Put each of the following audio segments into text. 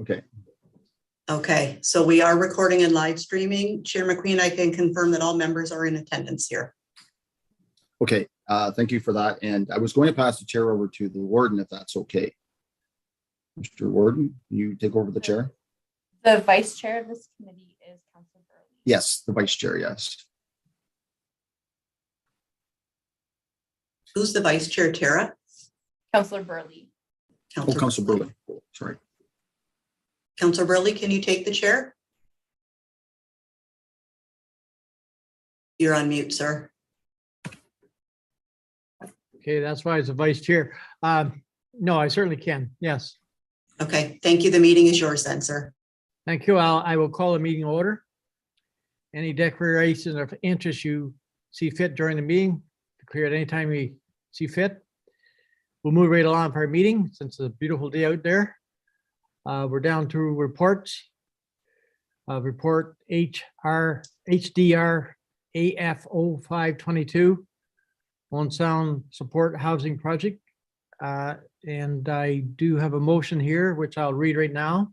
Okay. Okay, so we are recording and live streaming. Chair McQueen, I can confirm that all members are in attendance here. Okay, thank you for that. And I was going to pass the chair over to the warden, if that's okay. Mr. Warden, you take over the chair? The vice chair of this committee is Councillor Burley. Yes, the vice chair, yes. Who's the vice chair, Tara? Councillor Burley. Oh, Councillor Burley. Oh, sorry. Councillor Burley, can you take the chair? You're on mute, sir. Okay, that's why it's a vice chair. No, I certainly can. Yes. Okay, thank you. The meeting is yours then, sir. Thank you. I will call the meeting order. Any declaration of interest you see fit during the meeting, declare at any time you see fit. We'll move right along for our meeting since it's a beautiful day out there. We're down to reports. Report HDR AFO 522 on sound support housing project. And I do have a motion here, which I'll read right now.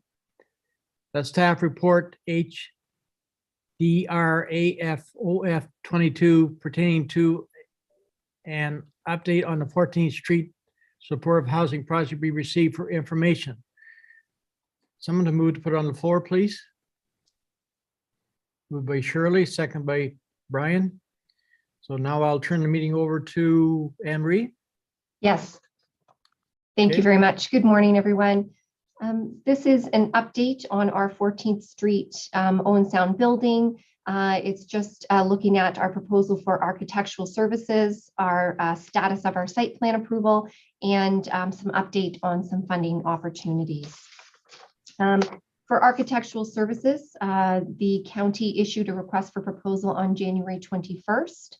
The staff report HDRAFOF 22 pertaining to an update on the 14th Street supportive housing project be received for information. Someone to move to put it on the floor, please. Moved by Shirley, second by Brian. So now I'll turn the meeting over to Anne Marie. Yes. Thank you very much. Good morning, everyone. This is an update on our 14th Street Owen Sound building. It's just looking at our proposal for architectural services, our status of our site plan approval, and some update on some funding opportunities. For architectural services, the county issued a request for proposal on January 21st.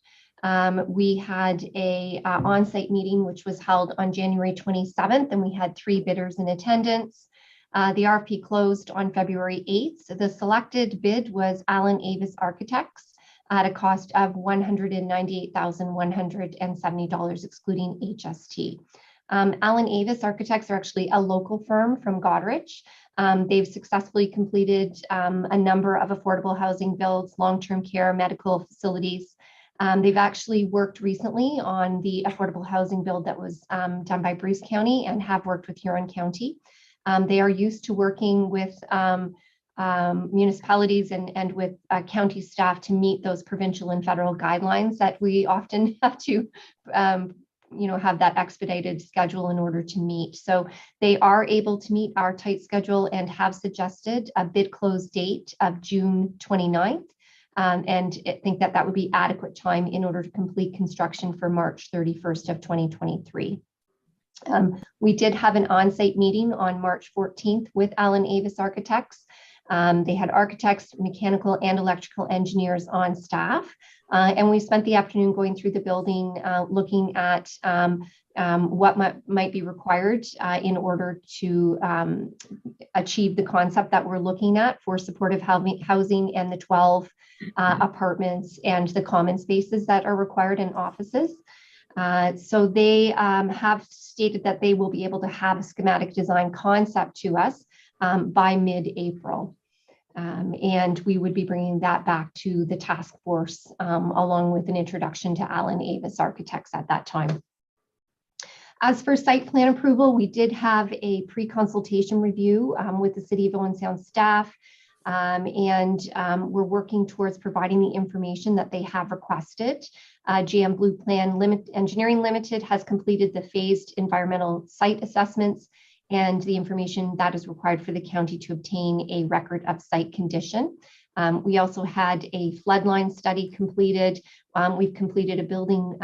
We had a on-site meeting, which was held on January 27th, and we had 3 bidders in attendance. The RFP closed on February 8th. The selected bid was Allen Avis Architects at a cost of $198,170, excluding HST. Allen Avis Architects are actually a local firm from Goderich. They've successfully completed a number of affordable housing builds, long-term care, medical facilities. They've actually worked recently on the affordable housing build that was done by Bruce County and have worked with Huron County. They are used to working with municipalities and with county staff to meet those provincial and federal guidelines that we often have to have that expedited schedule in order to meet. So they are able to meet our tight schedule and have suggested a bid close date of June 29th. And I think that would be adequate time in order to complete construction for March 31st of 2023. We did have an on-site meeting on March 14th with Allen Avis Architects. They had architects, mechanical and electrical engineers on staff. And we spent the afternoon going through the building, looking at what might be required in order to achieve the concept that we're looking at for supportive housing and the 12 apartments and the common spaces that are required in offices. So they have stated that they will be able to have a schematic design concept to us by mid-April. And we would be bringing that back to the task force along with an introduction to Allen Avis Architects at that time. As for site plan approval, we did have a pre-consultation review with the City of Owen Sound staff. We're working towards providing the information that they have requested. GM Blue Plan Engineering Limited has completed the phased environmental site assessments and the information that is required for the county to obtain a record of site condition. We also had a floodline study completed. We've completed a building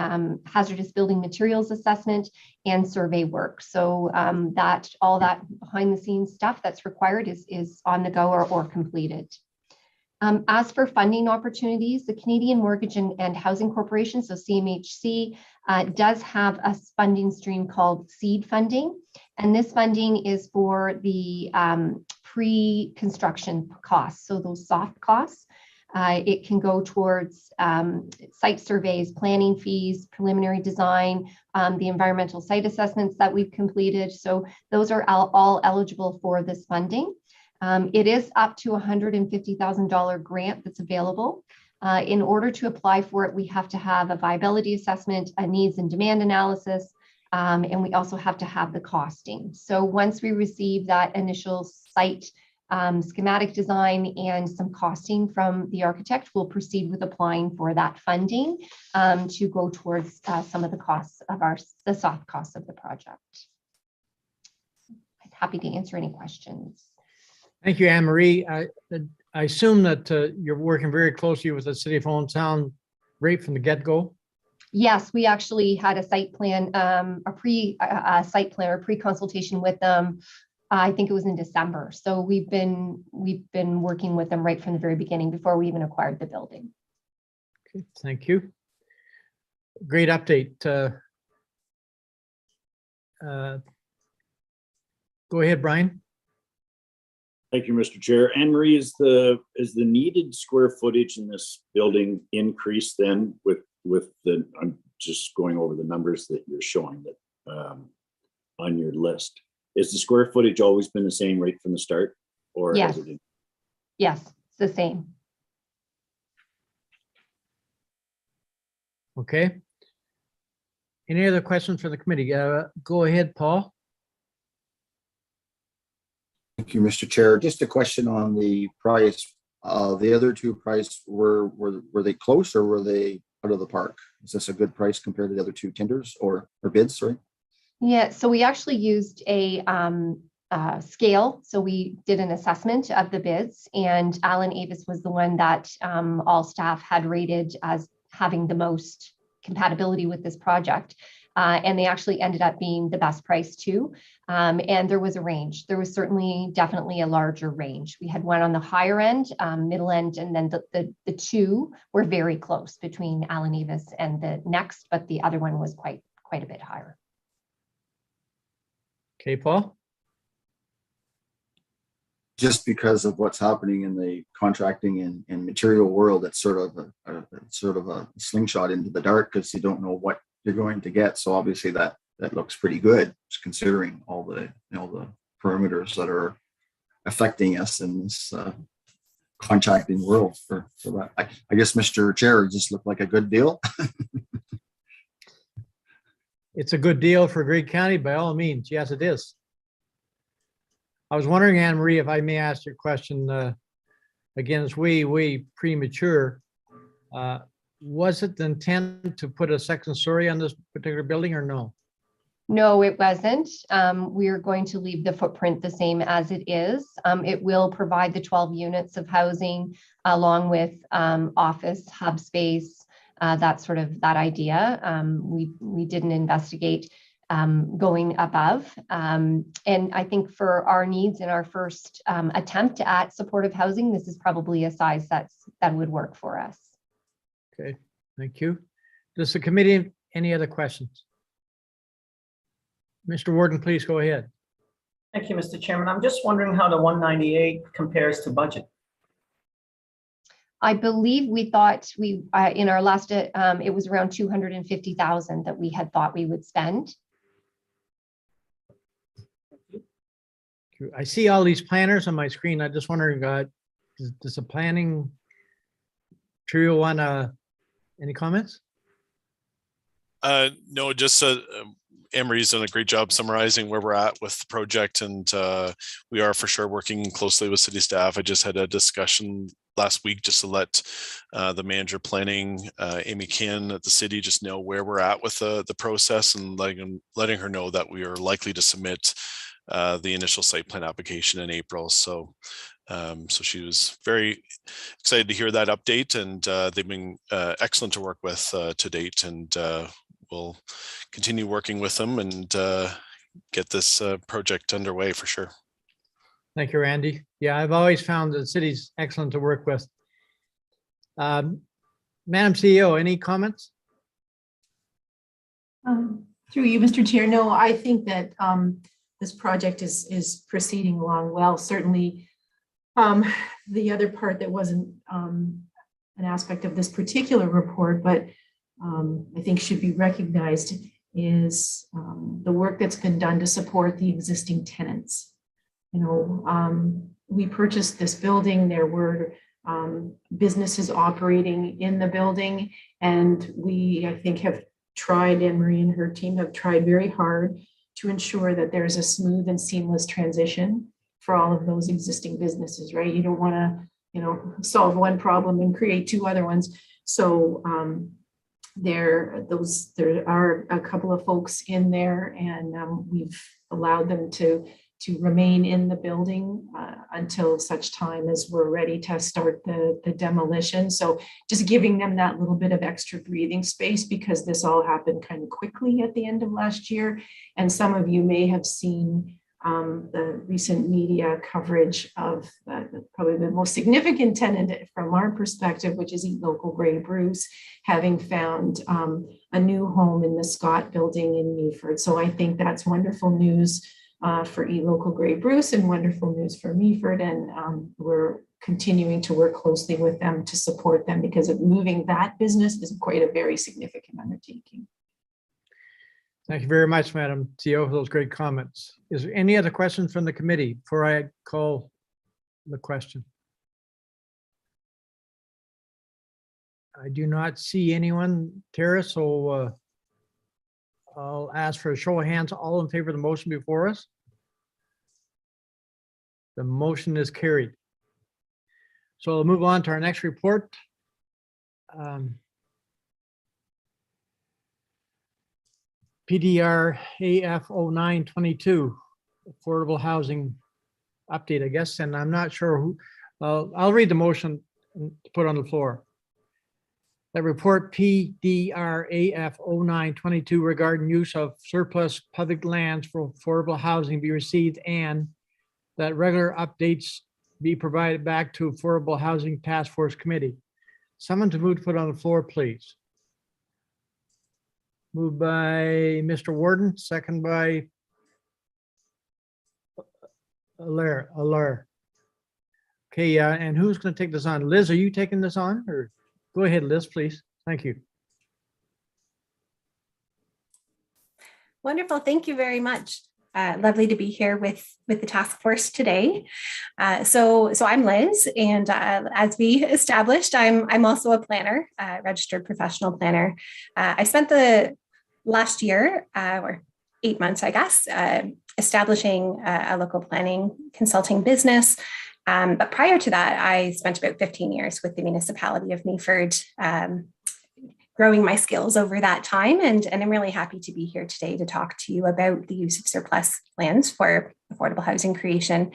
hazardous building materials assessment and survey work. So all that behind the scenes stuff that's required is on the go or completed. As for funding opportunities, the Canadian Mortgage and Housing Corporation, so CMHC, does have a funding stream called seed funding. And this funding is for the pre-construction costs, so those soft costs. It can go towards site surveys, planning fees, preliminary design, the environmental site assessments that we've completed. So those are all eligible for this funding. It is up to $150,000 grant that's available. In order to apply for it, we have to have a viability assessment, a needs and demand analysis, and we also have to have the costing. So once we receive that initial site schematic design and some costing from the architect, we'll proceed with applying for that funding to go towards some of the costs of the soft costs of the project. I'm happy to answer any questions. Thank you, Anne Marie. I assume that you're working very closely with the city of Hometown right from the get-go. Yes, we actually had a site plan, a pre-consultation with them. I think it was in December. So we've been working with them right from the very beginning before we even acquired the building. Okay, thank you. Great update. Go ahead, Brian. Thank you, Mr. Chair. Anne Marie, is the needed square footage in this building increased then with the, I'm just going over the numbers that you're showing that on your list. Is the square footage always been the same right from the start? Or Yes. has it? Yes, it's the same. Okay. Any other questions for the committee? Go ahead, Paul. Thank you, Mr. Chair. Just a question on the price. The other two price, were they close or were they out of the park? Is this a good price compared to the other two tenders or bids, sorry? Yeah, so we actually used a scale. So we did an assessment of the bids, and Alan Avis was the one that all staff had rated as having the most compatibility with this project. And they actually ended up being the best price too. And there was a range. There was definitely a larger range. We had one on the higher end, middle end, and then the two were very close between Alan Avis and the next, but the other one was quite a bit higher. Okay, Paul. Just because of what's happening in the contracting and material world, it's sort of a slingshot into the dark because you don't know what you're going to get. So obviously that looks pretty good, just considering all the parameters that are affecting us in this contracting world. For that, I guess, Mr. Chair, it just looked like a good deal. It's a good deal for Great County by all means. Yes, it is. I was wondering, Anne Marie, if I may ask your question again, it's way premature. Was it the intent to put a second story on this particular building or no? No, it wasn't. We're going to leave the footprint the same as it is. It will provide the 12 units of housing along with office, hub space, that idea. We didn't investigate going above. And I think for our needs in our first attempt at supportive housing, this is probably a size that would work for us. Okay, thank you. Does the committee have any other questions? Mr. Warden, please go ahead. Thank you, Mr. Chairman. I'm just wondering how the 198 compares to budget. I believe we thought in our last, it was around 250,000 that we had thought we would spend. I see all these planners on my screen. I'm just wondering, does the planning trio want any comments? No, just Emery's done a great job summarizing where we're at with the project, and we are for sure working closely with city staff. I just had a discussion last week just to let the manager planning, Amy Kin at the city, just know where we're at with the process, and letting her know that we are likely to submit the initial site plan application in April. So she was very excited to hear that update, and they've been excellent to work with to date, and we'll continue working with them and get this project underway for sure. Thank you, Randy. Yeah, I've always found the city's excellent to work with. Madam CEO, any comments? Through you, Mr. Chair. No, I think that this project is proceeding along well. Certainly, the other part that wasn't an aspect of this particular report, but I think should be recognized is the work that's been done to support the existing tenants. We purchased this building. There were businesses operating in the building, and we, I think, have tried, Anne-Marie and her team have tried very hard to ensure that there's a smooth and seamless transition for all of those existing businesses, right? You don't want to, solve one problem and create two other ones. So there are a couple of folks in there, and we've allowed them to remain in the building until such time as we're ready to start the demolition. So just giving them that little bit of extra breathing space, because this all happened kind of quickly at the end of last year. And some of you may have seen the recent media coverage of probably the most significant tenant from our perspective, which is Eat Local Grey Bruce, having found a new home in the Scott building in Meaford. So I think that's wonderful news for Eat Local Grey Bruce and wonderful news for Meaford. And we're continuing to work closely with them to support them, because of moving that business is quite a very significant undertaking. Thank you very much, Madam CEO, for those great comments. Is there any other questions from the committee before I call the question? I do not see anyone, Tara, so I'll ask for a show of hands. All in favor of the motion before us? The motion is carried. So we'll move on to our next report. PDR AF 0922, affordable housing update, I guess, and I'm not sure who, I'll read the motion to put on the floor. That report PDR AF 0922 regarding use of surplus public lands for affordable housing be received, and that regular updates be provided back to Affordable Housing Task Force Committee. Someone to move to put on the floor, please. Moved by Mr. Warden, second by Allaire. Okay, and who's going to take this on? Liz, are you taking this on? Or go ahead, Liz, please. Thank you. Wonderful. Thank you very much. Lovely to be here with the task force today. So I'm Liz, and as we established, I'm also a planner, registered professional planner. I spent the last year, or 8 months, I guess, establishing a local planning consulting business. But prior to that, I spent about 15 years with the municipality of Meaford, growing my skills over that time. And I'm really happy to be here today to talk to you about the use of surplus lands for affordable housing creation.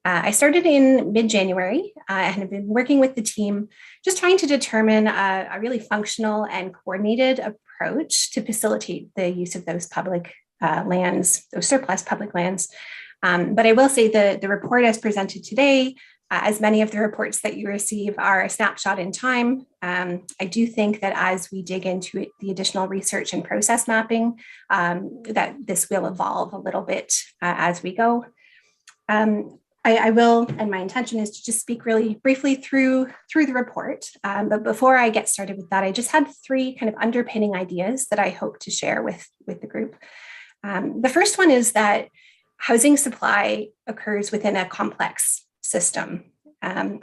I started in mid-January and have been working with the team, just trying to determine a really functional and coordinated approach to facilitate the use of those public lands, those surplus public lands. But I will say the report as presented today, as many of the reports that you receive are a snapshot in time. I do think that as we dig into it, the additional research and process mapping, that this will evolve a little bit as we go. I will, and my intention is to just speak really briefly through the report. But before I get started with that, I just had 3 kind of underpinning ideas that I hope to share with the group. The first one is that housing supply occurs within a complex system.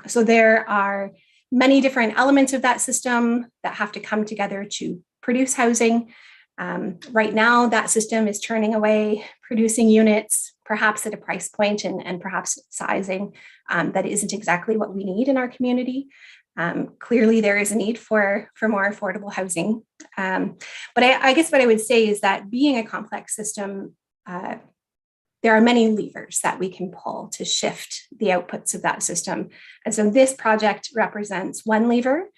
So there are many different elements of that system that have to come together to produce housing. Right now, that system is churning away, producing units, perhaps at a price point and perhaps sizing that isn't exactly what we need in our community. Clearly, there is a need for more affordable housing. But I guess what I would say is that being a complex system, there are many levers that we can pull to shift the outputs of that system. And so this project represents one lever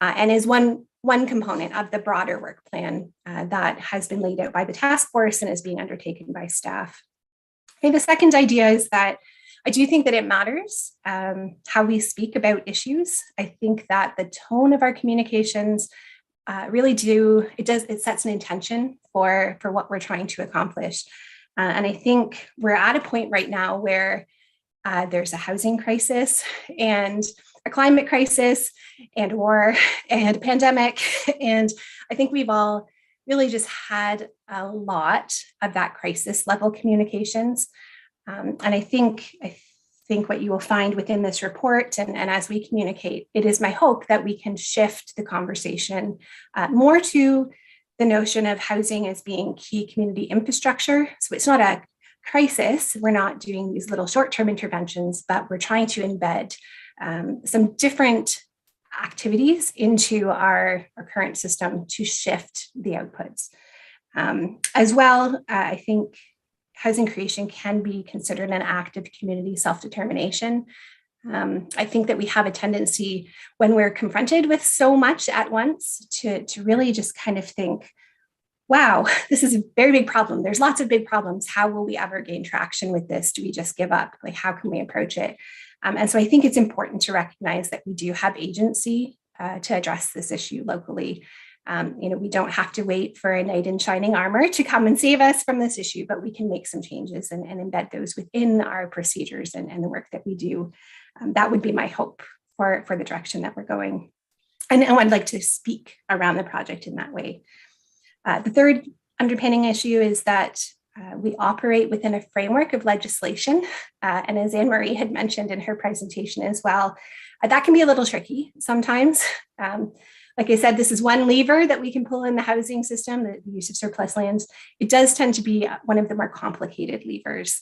and is one component of the broader work plan that has been laid out by the task force and is being undertaken by staff. Okay, the second idea is that I do think that it matters how we speak about issues. I think that the tone of our communications really it sets an intention for what we're trying to accomplish. And I think we're at a point right now where there's a housing crisis, and a climate crisis and war and pandemic. And I think we've all really just had a lot of that crisis level communications. And I think what you will find within this report and as we communicate, it is my hope that we can shift the conversation more to the notion of housing as being key community infrastructure. So it's not a crisis. We're not doing these little short-term interventions, but we're trying to embed some different activities into our current system to shift the outputs. As well, I think housing creation can be considered an act of community self-determination. I think that we have a tendency when we're confronted with so much at once to really just kind of think, wow, this is a very big problem. There's lots of big problems. How will we ever gain traction with this? Do we just give up? Like, how can we approach it? And so I think it's important to recognize that we do have agency to address this issue locally. We don't have to wait for a knight in shining armor to come and save us from this issue, but we can make some changes and embed those within our procedures and the work that we do. That would be my hope for the direction that we're going. And I'd like to speak around the project in that way. The third underpinning issue is that we operate within a framework of legislation. And as Anne-Marie had mentioned in her presentation as well, that can be a little tricky sometimes. Like I said, this is one lever that we can pull in the housing system, the use of surplus lands. It does tend to be one of the more complicated levers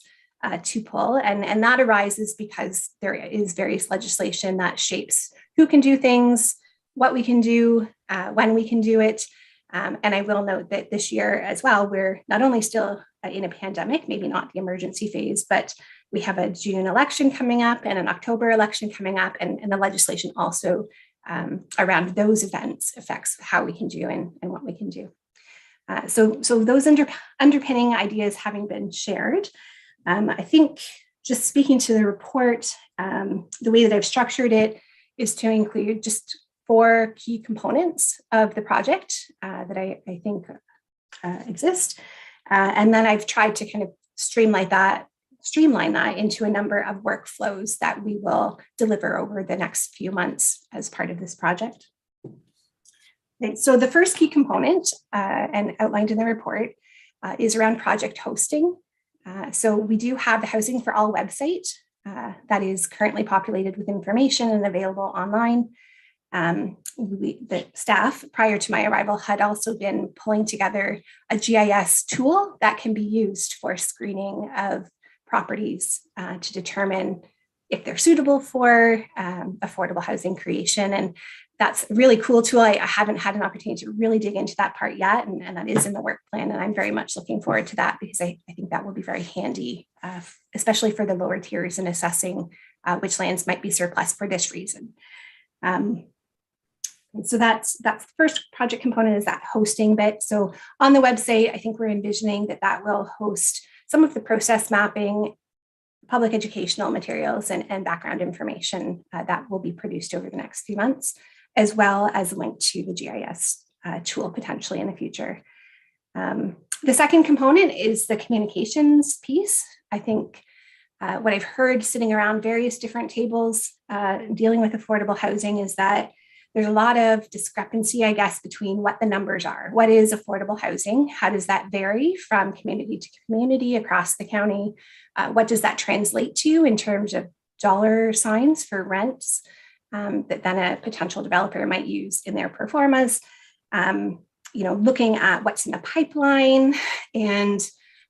to pull. And that arises because there is various legislation that shapes who can do things, what we can do, when we can do it. And I will note that this year as well, we're not only still in a pandemic, maybe not the emergency phase, but we have a June election coming up and an October election coming up, and the legislation also around those events affects how we can do and what we can do. So those underpinning ideas having been shared, I think just speaking to the report, the way that I've structured it is to include just 4 key components of the project that I think exist. And then I've tried to kind of streamline that into a number of workflows that we will deliver over the next few months as part of this project. Okay, so the first key component and outlined in the report is around project hosting. So we do have the Housing for All website that is currently populated with information and available online. The staff prior to my arrival had also been pulling together a GIS tool that can be used for screening of properties to determine if they're suitable for affordable housing creation. And that's a really cool tool. I haven't had an opportunity to really dig into that part yet, and that is in the work plan. And I'm very much looking forward to that because I think that will be very handy, especially for the lower tiers in assessing which lands might be surplus for this reason. And so that's the first project component, is that hosting bit. So on the website, I think we're envisioning that will host some of the process mapping, public educational materials, and background information that will be produced over the next few months, as well as a link to the GIS tool potentially in the future. The second component is the communications piece. I think what I've heard sitting around various different tables dealing with affordable housing is that there's a lot of discrepancy, I guess, between what the numbers are. What is affordable housing? How does that vary from community to community across the county? What does that translate to in terms of dollar signs for rents that then a potential developer might use in their pro formas? Looking at what's in the pipeline and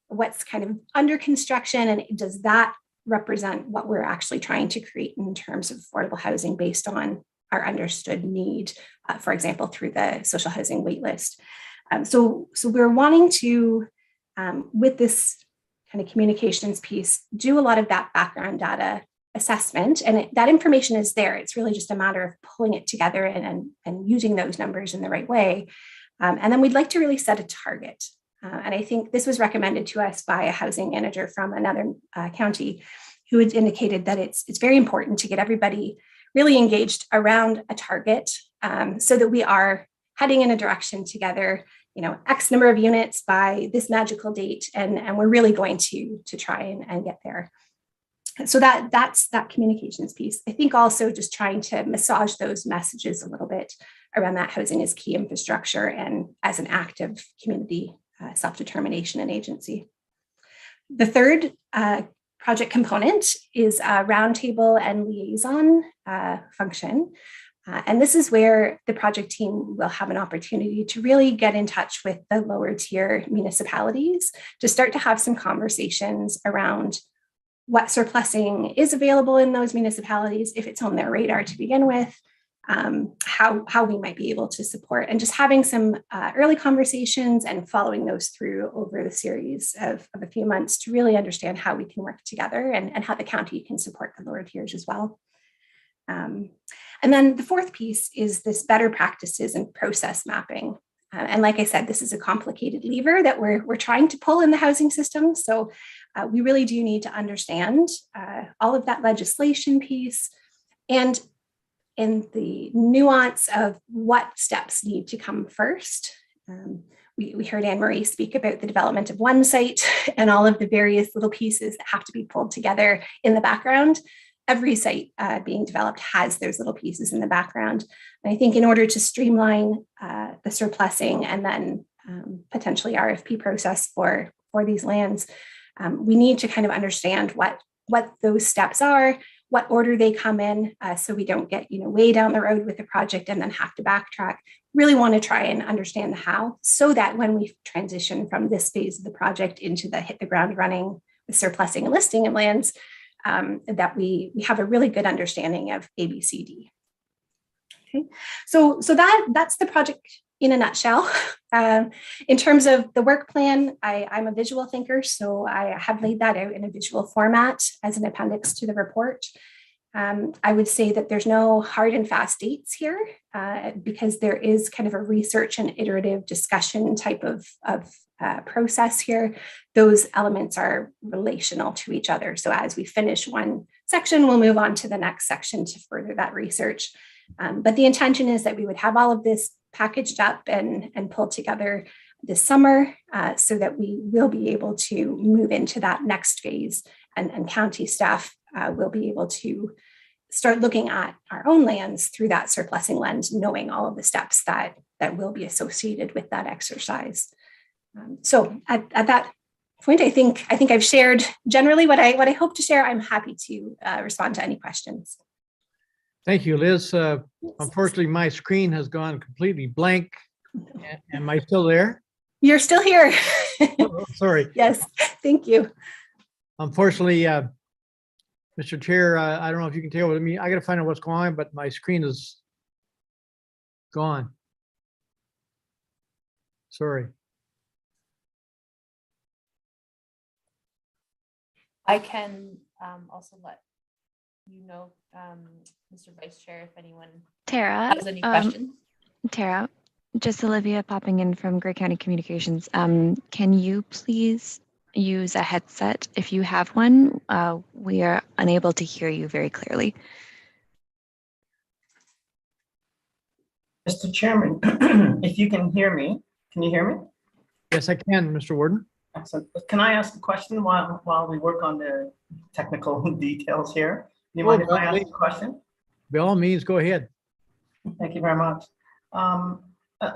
what's kind of under construction, and does that represent what we're actually trying to create in terms of affordable housing based on our understood need, for example, through the social housing waitlist. So we're wanting to, with this kind of communications piece, do a lot of that background data assessment, and that information is there. It's really just a matter of pulling it together and using those numbers in the right way. And then we'd like to really set a target. And I think this was recommended to us by a housing manager from another county who had indicated that it's very important to get everybody really engaged around a target so that we are heading in a direction together, X number of units by this magical date, and we're really going to try and get there. So that's that communications piece. I think also just trying to massage those messages a little bit around that housing is key infrastructure and as an active community self-determination and agency. The third project component is a Roundtable and Liaison function. And this is where the project team will have an opportunity to really get in touch with the lower tier municipalities to start to have some conversations around what surplusing is available in those municipalities, if it's on their radar to begin with, how we might be able to support, and just having some early conversations and following those through over the series of a few months to really understand how we can work together and how the county can support the lower tiers as well. And then the fourth piece is this better practices and process mapping. And like I said, this is a complicated lever that we're trying to pull in the housing system. So we really do need to understand all of that legislation piece and in the nuance of what steps need to come first. We heard Anne-Marie speak about the development of one site and all of the various little pieces that have to be pulled together in the background. Every site being developed has those little pieces in the background. And I think in order to streamline the surplusing and then potentially RFP process for these lands, we need to kind of understand what those steps are, what order they come in, so we don't get way down the road with the project and then have to backtrack. Really want to try and understand the how, so that when we transition from this phase of the project into the hit the ground running with surplusing and listing of lands, that we have a really good understanding of ABCD. Okay, so that's the project in a nutshell. In terms of the work plan, I'm a visual thinker, so I have laid that out in a visual format as an appendix to the report. I would say that there's no hard and fast dates here because there is kind of a research and iterative discussion type of process here. Those elements are relational to each other. So as we finish one section, we'll move on to the next section to further that research. But the intention is that we would have all of this packaged up and pulled together this summer so that we will be able to move into that next phase, and county staff will be able to start looking at our own lands through that surplusing lens, knowing all of the steps that will be associated with that exercise. So at that point, I think I've shared generally what I hope to share. I'm happy to respond to any questions. Thank you, Liz. Unfortunately, my screen has gone completely blank. Am I still there? You're still here. Oh, sorry. Yes, thank you. Unfortunately, Mr. Chair, I don't know if you can tell with me. I got to find out what's going on, but my screen is gone. Sorry. I can also let you know, Mr. Vice Chair, if anyone Tara, has any questions. Tara, just Olivia popping in from Grey County Communications. Can you please use a headset if you have one? We are unable to hear you very clearly. Mr. Chairman, if you can hear me, can you hear me? Yes, I can, Mr. Warden. Excellent. Can I ask a question while we work on the technical details here? Do you mind if I ask a question? By all means, go ahead. Thank you very much.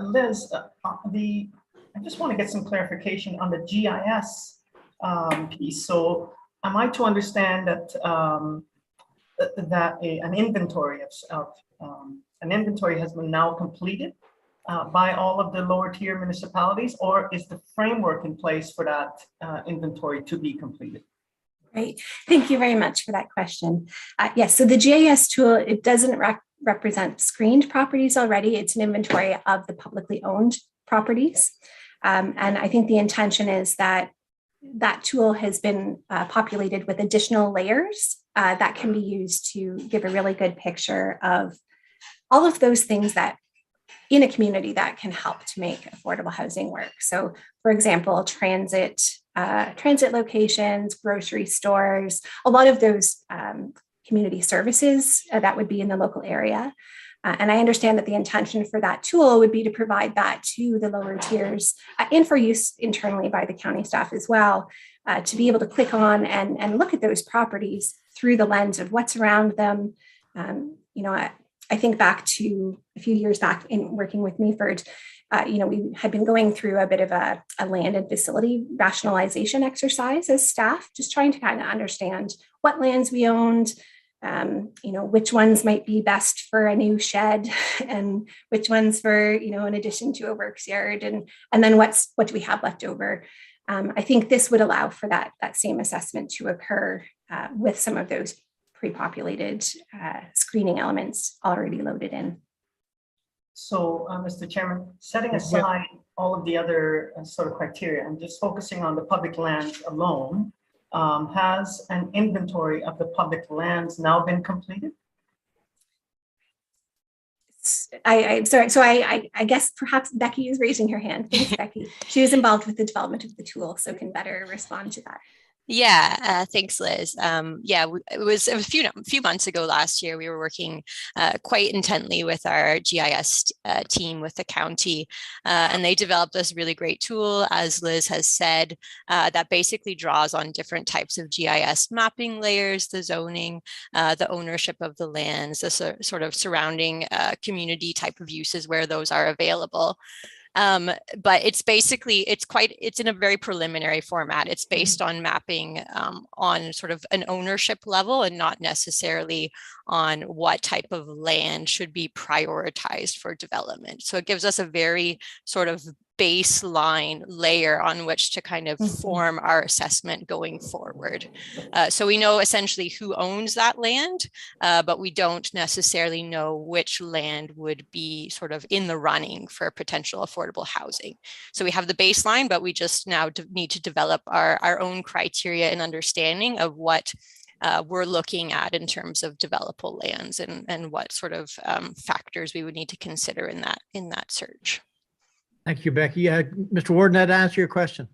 Liz, I just want to get some clarification on the GIS piece. So am I to understand that an inventory has been now completed by all of the lower tier municipalities, or is the framework in place for that inventory to be completed? Great. Thank you very much for that question. Yes, so the GIS tool, it doesn't represent screened properties already. It's an inventory of the publicly owned properties. And I think the intention is that that tool has been populated with additional layers that can be used to give a really good picture of all of those things that in a community that can help to make affordable housing work. So for example, transit locations, grocery stores, a lot of those community services that would be in the local area. And I understand that the intention for that tool would be to provide that to the lower tiers and for use internally by the county staff as well, to be able to click on and look at those properties through the lens of what's around them. You know, I think back to a few years back in working with Meaford, you know, we had been going through a bit of a land and facility rationalization exercise as staff, just trying to kind of understand what lands we owned, you know, which ones might be best for a new shed and which ones for, you know, in addition to a works yard, and then what do we have left over. I think this would allow for that same assessment to occur with some of those pre-populated screening elements already loaded in. So, Mr. Chairman, setting aside all of the other sort of criteria and just focusing on the public lands alone, has an inventory of the public lands now been completed? I'm sorry. So I guess perhaps Becky is raising her hand. Thanks, Becky. She was involved with the development of the tool, so can better respond to that. Yeah, thanks, Liz. It was a few months ago last year. We were working quite intently with our GIS team with the county, and they developed this really great tool, as Liz has said, that basically draws on different types of GIS mapping layers, the zoning, the ownership of the lands, the sort of surrounding community type of uses where those are available. But it's basically, it's in a very preliminary format. It's based on mapping on sort of an ownership level and not necessarily on what type of land should be prioritized for development. So it gives us a very sort of baseline layer on which to kind of form our assessment going forward. So we know essentially who owns that land, but we don't necessarily know which land would be sort of in the running for potential affordable housing. So we have the baseline, but we just now need to develop our own criteria and understanding of what we're looking at in terms of developable lands and what sort of factors we would need to consider in that search. Thank you, Becky. Mr. Warden, that answer your question?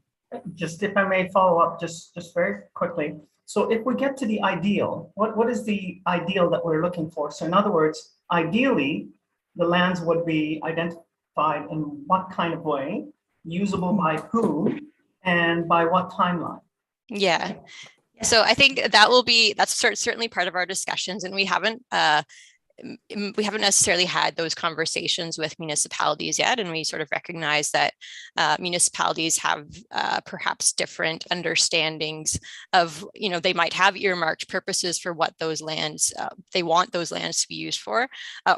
Just if I may follow up just very quickly. So if we get to the ideal, what is the ideal that we're looking for? So in other words, ideally, the lands would be identified in what kind of way, usable by who, and by what timeline? Yeah. So I think that's certainly part of our discussions, and we haven't necessarily had those conversations with municipalities yet, and we sort of recognize that municipalities have perhaps different understandings of, you know, they might have earmarked purposes for what those lands, they want those lands to be used for.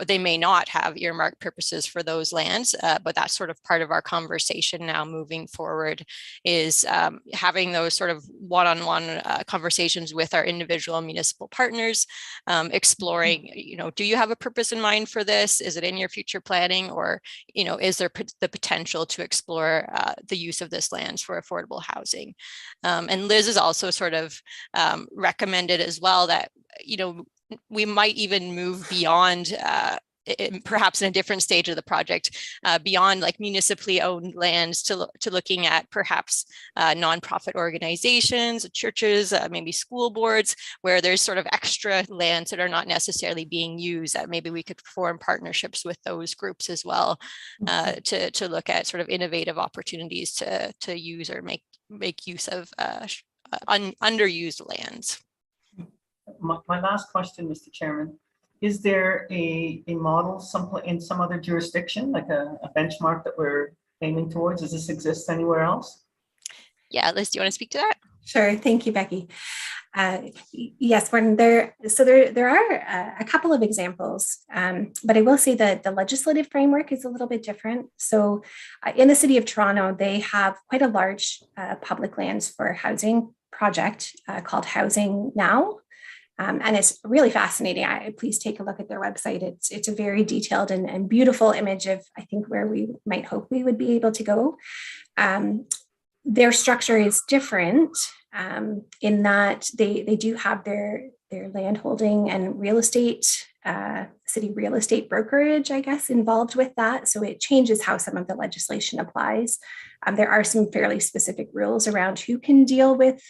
They may not have earmarked purposes for those lands, but that's sort of part of our conversation now moving forward, is having those sort of one-on-one conversations with our individual municipal partners, exploring, you know, do you have a purpose in mind for this? Is it in your future planning, or, you know, is there the potential to explore the use of this land for affordable housing? And Liz has also sort of recommended as well that, you know, we might even move beyond perhaps in a different stage of the project, beyond like municipally owned lands to looking at perhaps nonprofit organizations, churches, maybe school boards, where there's sort of extra lands that are not necessarily being used, that maybe we could form partnerships with those groups as well, to look at sort of innovative opportunities to use or make use of underused lands. My last question, Mr. Chairman. Is there a model in some other jurisdiction, like a benchmark that we're aiming towards? Does this exist anywhere else? Yeah, Liz, do you want to speak to that? Sure. Thank you, Becky. Yes, Gordon, there are a couple of examples, but I will say that the legislative framework is a little bit different. So in the city of Toronto, they have quite a large public lands for housing project called Housing Now. And it's really fascinating. Please take a look at their website. It's a very detailed and beautiful image of, I think, where we might hope we would be able to go. Their structure is different in that they do have their land holding and real estate, city real estate brokerage, I guess, involved with that. So it changes how some of the legislation applies. There are some fairly specific rules around who can deal with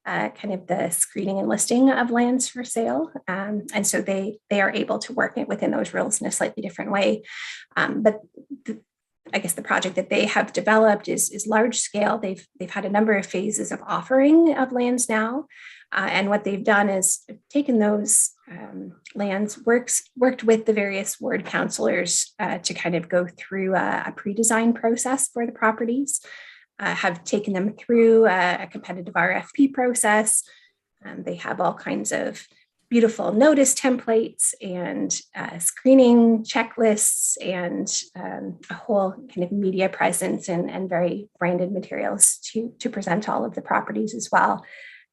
kind of the screening and listing of lands for sale. And so they are able to work it within those rules in a slightly different way. But I guess the project that they have developed is large scale. They've had a number of phases of offering of lands now. And what they've done is taken those lands, worked with the various ward councillors to kind of go through a pre-design process for the properties, have taken them through a competitive RFP process. They have all kinds of beautiful notice templates and screening checklists and a whole kind of media presence and very branded materials to present all of the properties as well.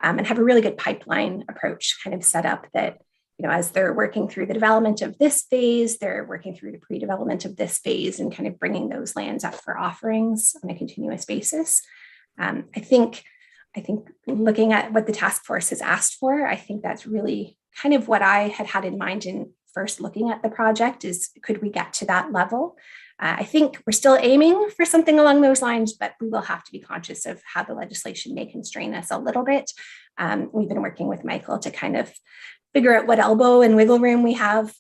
And have a really good pipeline approach kind of set up that, you know, as they're working through the development of this phase, they're working through the pre-development of this phase and kind of bringing those lands up for offerings on a continuous basis. I think looking at what the task force has asked for, I think that's really kind of what I had in mind in first looking at the project is, could we get to that level? I think we're still aiming for something along those lines, but we will have to be conscious of how the legislation may constrain us a little bit. We've been working with Michael to kind of figure out what elbow and wiggle room we have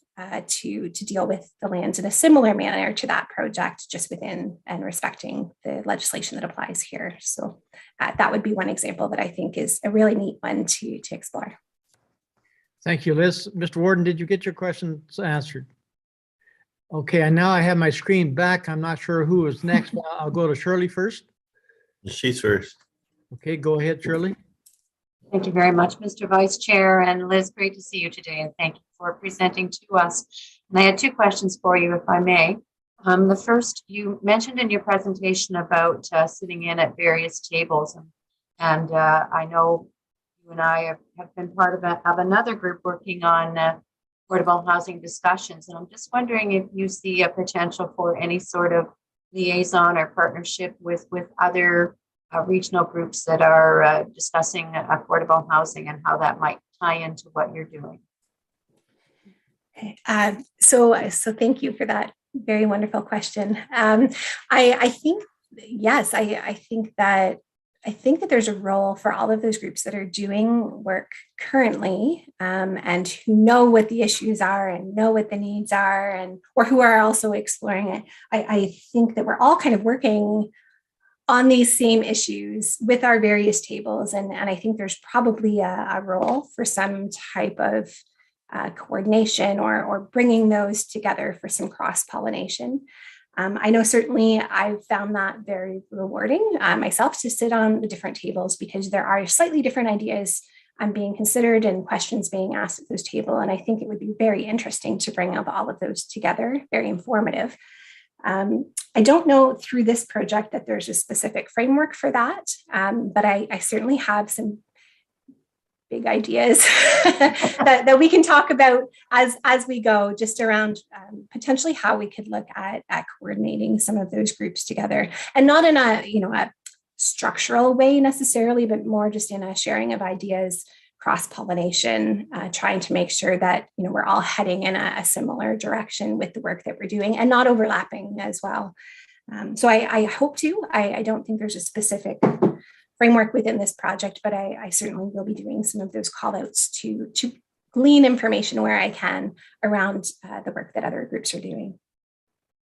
to deal with the lands in a similar manner to that project, just within and respecting the legislation that applies here. So that would be one example that I think is a really neat one to explore. Thank you, Liz. Mr. Warden, did you get your questions answered? Okay, and now I have my screen back. I'm not sure who is next. I'll go to Shirley first. She's first. Okay, go ahead, Shirley. Thank you very much, Mr. Vice Chair. And Liz, great to see you today, and thank you for presenting to us. And I had two questions for you, if I may. The first, you mentioned in your presentation about sitting in at various tables. And I know you and I have been part of another group working on affordable housing discussions. And I'm just wondering if you see a potential for any sort of liaison or partnership with other regional groups that are discussing affordable housing and how that might tie into what you're doing. So thank you for that very wonderful question. I think, yes, I think that there's a role for all of those groups that are doing work currently and who know what the issues are and know what the needs are, or who are also exploring it. I think that we're all kind of working on these same issues with our various tables. And I think there's probably a role for some type of coordination or bringing those together for some cross-pollination. I know certainly I've found that very rewarding myself to sit on the different tables, because there are slightly different ideas being considered and questions being asked at those tables. And I think it would be very interesting to bring up all of those together, very informative. I don't know through this project that there's a specific framework for that, but I certainly have some big ideas that we can talk about as we go, just around potentially how we could look at coordinating some of those groups together, and not in a structural way necessarily, but more just in a sharing of ideas, cross-pollination, trying to make sure that we're all heading in a similar direction with the work that we're doing and not overlapping as well. So I hope to. I don't think there's a specific framework within this project, but I certainly will be doing some of those call outs to glean information where I can around the work that other groups are doing.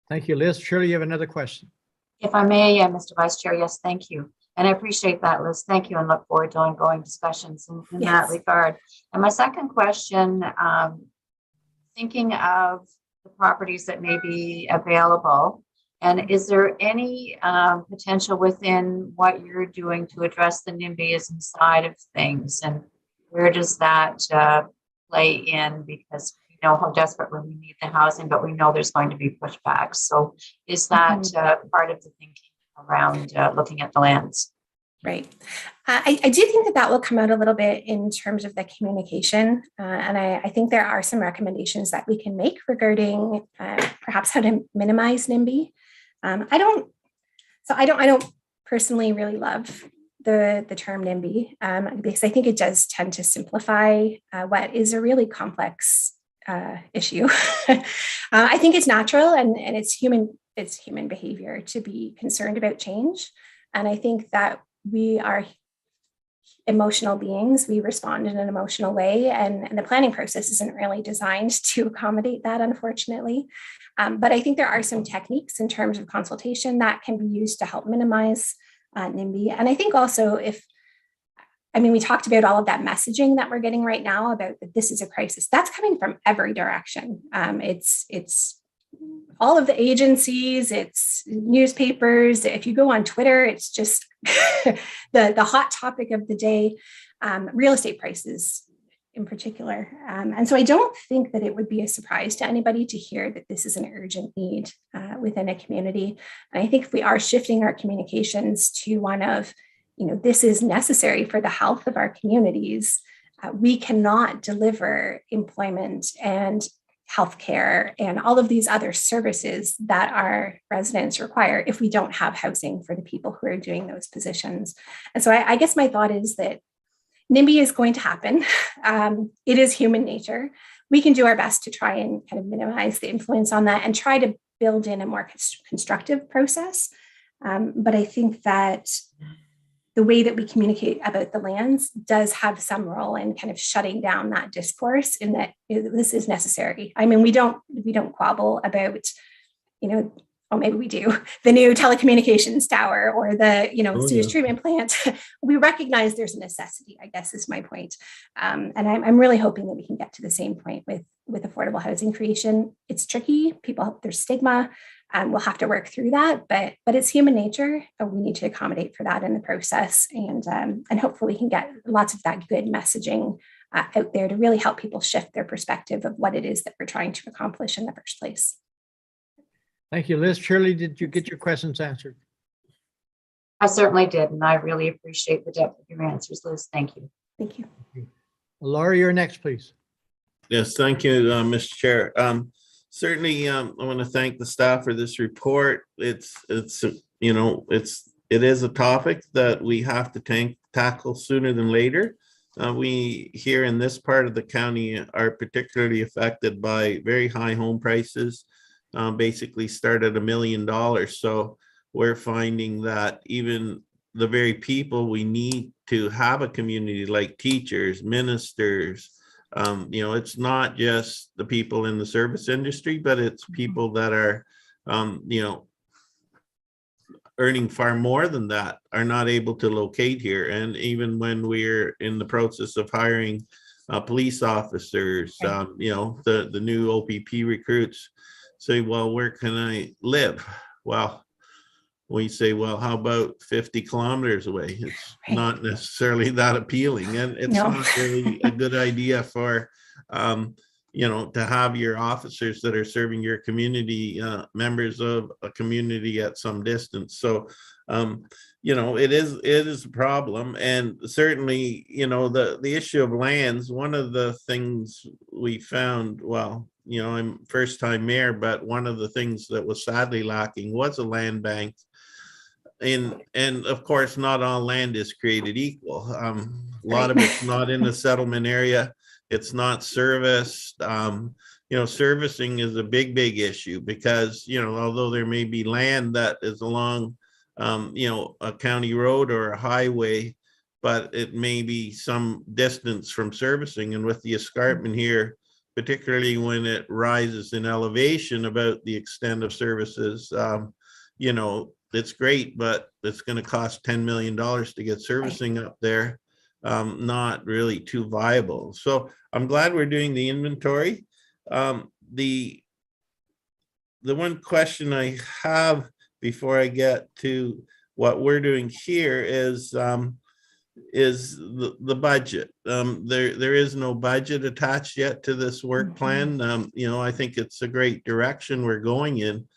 Thank you, Liz. Shirley, you have another question. If I may, Mr. Vice Chair, yes, thank you. And I appreciate that, Liz. Thank you, and look forward to ongoing discussions in that regard. And my second question, thinking of the properties that may be available, and is there any potential within what you're doing to address the NIMBYism side of things? And where does that play in? Because we know how desperately we need the housing, but we know there's going to be pushbacks. So is that part of the thinking around looking at the lands? Right. I do think that will come out a little bit in terms of the communication. And I think there are some recommendations that we can make regarding perhaps how to minimize NIMBY. I don't personally really love the term NIMBY because I think it does tend to simplify what is a really complex issue. I think it's natural and it's human behavior to be concerned about change. And I think that we are emotional beings. We respond in an emotional way, and the planning process isn't really designed to accommodate that, unfortunately. But I think there are some techniques in terms of consultation that can be used to help minimize NIMBY. And I think also we talked about all of that messaging that we're getting right now about that this is a crisis. That's coming from every direction. It's all of the agencies, it's newspapers. If you go on Twitter, it's just the hot topic of the day, real estate prices in particular. And so I don't think that it would be a surprise to anybody to hear that this is an urgent need within a community. And I think if we are shifting our communications to one of, this is necessary for the health of our communities, we cannot deliver employment and healthcare and all of these other services that our residents require if we don't have housing for the people who are doing those positions. And so I guess my thought is that NIMBY is going to happen. It is human nature. We can do our best to try and kind of minimize the influence on that and try to build in a more constructive process. But I think that the way that we communicate about the lands does have some role in kind of shutting down that discourse in that this is necessary. I mean, we don't quabble about, or maybe we do, the new telecommunications tower or the, sewage treatment plant. We recognize there's a necessity, I guess is my point. And I'm really hoping that we can get to the same point with affordable housing creation. It's tricky. There's stigma. We'll have to work through that, but it's human nature. We need to accommodate for that in the process, and hopefully we can get lots of that good messaging out there to really help people shift their perspective of what it is that we're trying to accomplish in the first place. Thank you, Liz. Shirley, did you get your questions answered? I certainly did, and I really appreciate the depth of your answers, Liz. Thank you. Thank you. Laura, you're next, please. Yes, thank you, Mr. Chair. Certainly, I want to thank the staff for this report. It is a topic that we have to tackle sooner than later. We here in this part of the county are particularly affected by very high home prices, basically start at $1 million. So we're finding that even the very people we need to have a community, like teachers, ministers, it's not just the people in the service industry, but it's people that are, earning far more than that are not able to locate here. And even when we're in the process of hiring police officers, the new OPP recruits say, well, where can I live? Well, we say, well, how about 50 kilometers away? It's not necessarily that appealing, and it's not really a good idea for, to have your officers that are serving your community, members of a community at some distance. So, it is a problem, and certainly, the issue of lands. One of the things we found, I'm first-time mayor, but one of the things that was sadly lacking was a land bank. And of course, not all land is created equal. A lot of it's not in the settlement area. It's not serviced. Servicing is a big issue because, although there may be land that is along, a county road or a highway, but it may be some distance from servicing. And with the escarpment here, particularly when it rises in elevation about the extent of services, it's great, but it's going to cost $10 million to get servicing up there. Not really too viable. So I'm glad we're doing the inventory. The one question I have before I get to what we're doing here is the budget. There is no budget attached yet to this work plan. I think it's a great direction we're going in.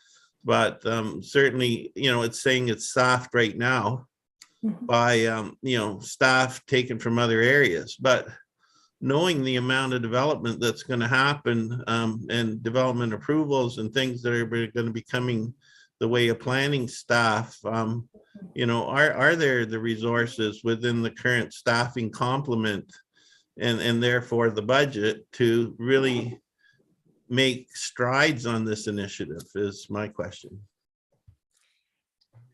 But certainly, it's saying it's staffed right now by, staff taken from other areas. But knowing the amount of development that's going to happen and development approvals and things that are going to be coming the way of planning staff, are there the resources within the current staffing complement and therefore the budget to really make strides on this initiative is my question.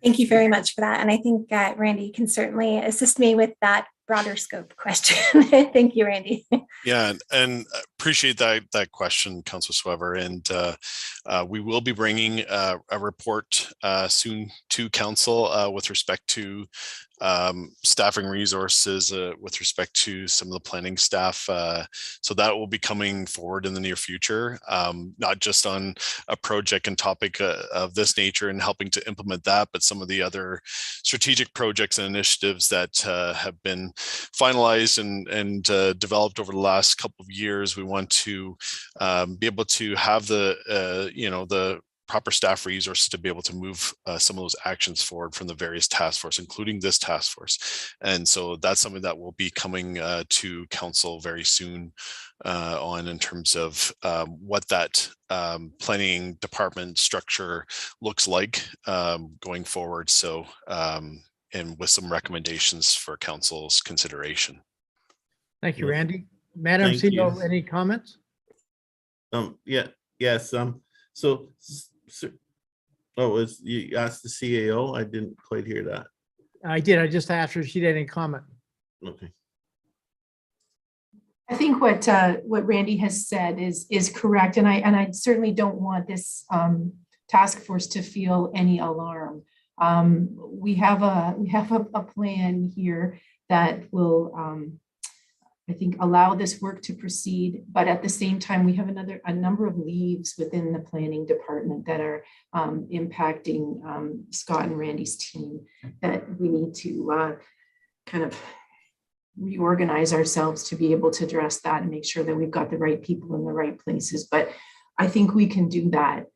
Thank you very much for that. And I think Randy can certainly assist me with that broader scope question. Thank you, Randy. Yeah, and appreciate that question, Councillor Swever. And we will be bringing a report soon to council with respect to staffing resources, with respect to some of the planning staff. So that will be coming forward in the near future, not just on a project and topic of this nature and helping to implement that, but some of the other strategic projects and initiatives that have been finalized and developed over the last couple of years. We want to be able to have the proper staff resources to be able to move some of those actions forward from the various task force, including this task force. And so that's something that will be coming to council very soon on, in terms of what that planning department structure looks like going forward. So, and with some recommendations for council's consideration. Thank you, Randy. Madam Thank you. CEO, any comments? Yes. You asked the CAO? I didn't quite hear that. I did. I just asked her if she had any comment. Okay. I think what Randy has said is correct, and I certainly don't want this task force to feel any alarm. We have a plan here that will, I think, allow this work to proceed, but at the same time, we have a number of leaves within the planning department that are impacting Scott and Randy's team that we need to kind of reorganize ourselves to be able to address that and make sure that we've got the right people in the right places. But I think we can do that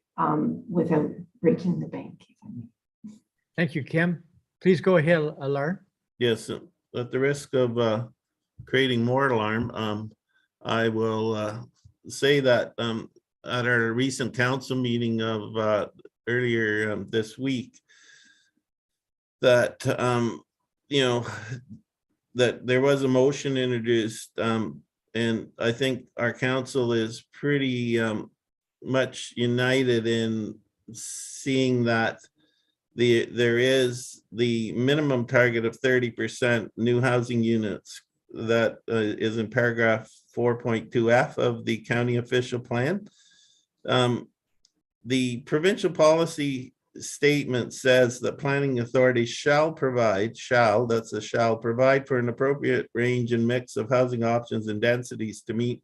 without breaking the bank. Thank you, Kim. Please go ahead, Alar. Yes, at the risk of creating more alarm, I will say that at our recent council meeting of earlier this week, that that there was a motion introduced, and I think our council is pretty much united in seeing that there is the minimum target of 30% new housing units that is in paragraph 4.2F of the county official plan. The provincial policy statement says that planning authorities shall provide for an appropriate range and mix of housing options and densities to meet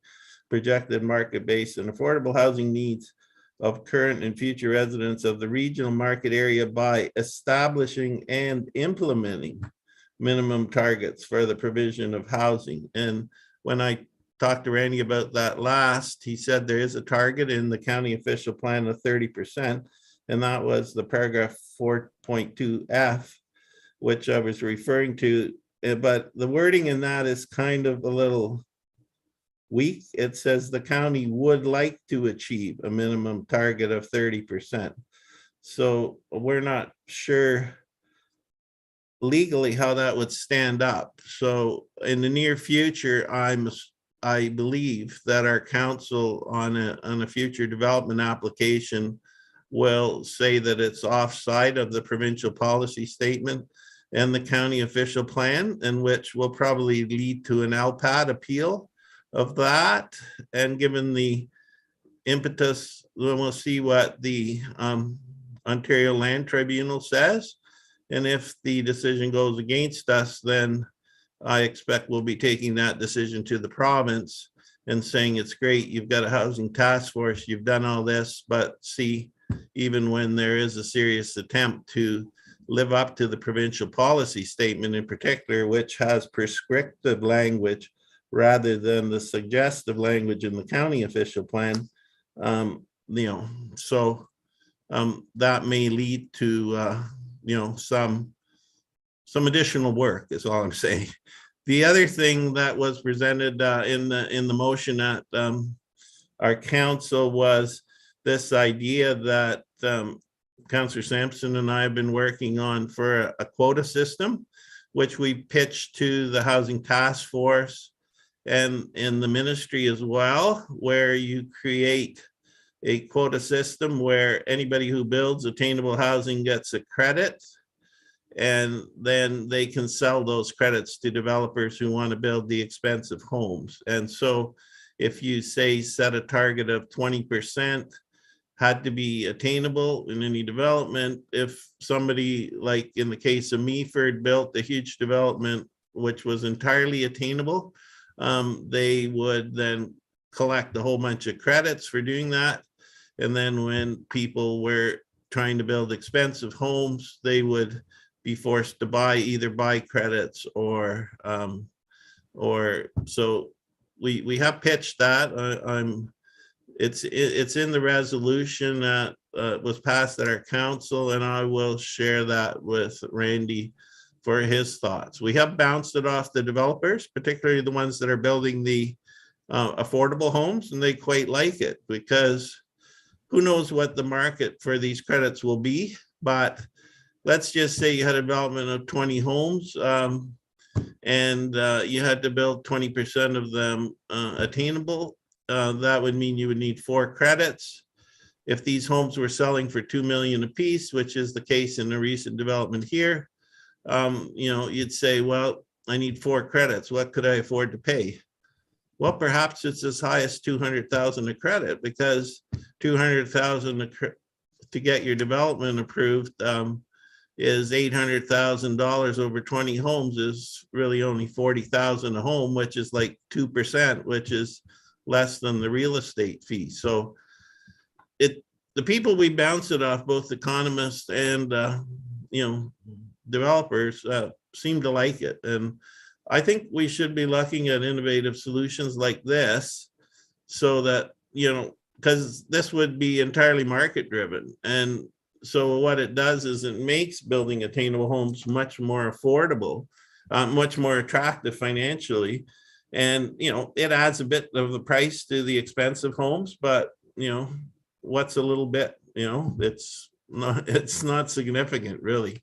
projected market-based and affordable housing needs of current and future residents of the regional market area by establishing and implementing minimum targets for the provision of housing. And when I talked to Randy about that last, he said there is a target in the county official plan of 30%, and that was the paragraph 4.2F, which I was referring to. But the wording in that is kind of a little weak. It says the county would like to achieve a minimum target of 30%. So we're not sure legally how that would stand up. So in the near future, I believe that our council on a future development application will say that it's offside of the provincial policy statement and the county official plan, and which will probably lead to an LPAT appeal of that. And given the impetus, we'll see what the Ontario Land Tribunal says. And if the decision goes against us, then I expect we'll be taking that decision to the province and saying, it's great, you've got a housing task force, you've done all this, but see, even when there is a serious attempt to live up to the provincial policy statement in particular, which has prescriptive language rather than the suggestive language in the county official plan, so that may lead to some additional work is all I'm saying. The other thing that was presented in the motion at our council was this idea that Councillor Sampson and I have been working on for a quota system, which we pitched to the housing task force and in the ministry as well, where you create a quota system where anybody who builds attainable housing gets a credit. and then they can sell those credits to developers who want to build the expensive homes. And so if you say set a target of 20% had to be attainable in any development, if somebody, like in the case of Meaford, built a huge development which was entirely attainable, they would then collect a whole bunch of credits for doing that. And then when people were trying to build expensive homes, they would be forced to either buy credits or so we have pitched that. It's in the resolution that was passed at our council, and I will share that with Randy for his thoughts. We have bounced it off the developers, particularly the ones that are building the affordable homes, and they quite like it because who knows what the market for these credits will be. But let's just say you had a development of 20 homes and you had to build 20% of them attainable. That would mean you would need 4 credits. If these homes were selling for $2 million a piece, which is the case in the recent development here, you'd say, well, I need 4 credits. What could I afford to pay? Well, perhaps it's as high as 200,000 a credit, because 200,000 to get your development approved is $800,000 over 20 homes is really only 40,000 a home, which is like 2%, which is less than the real estate fee. So the people we bounce it off, both economists and developers, seem to like it. And I think we should be looking at innovative solutions like this, so that, because this would be entirely market driven. And so what it does is it makes building attainable homes much more affordable, much more attractive financially. And, it adds a bit of the price to the expensive homes, but, what's a little bit, it's not significant really.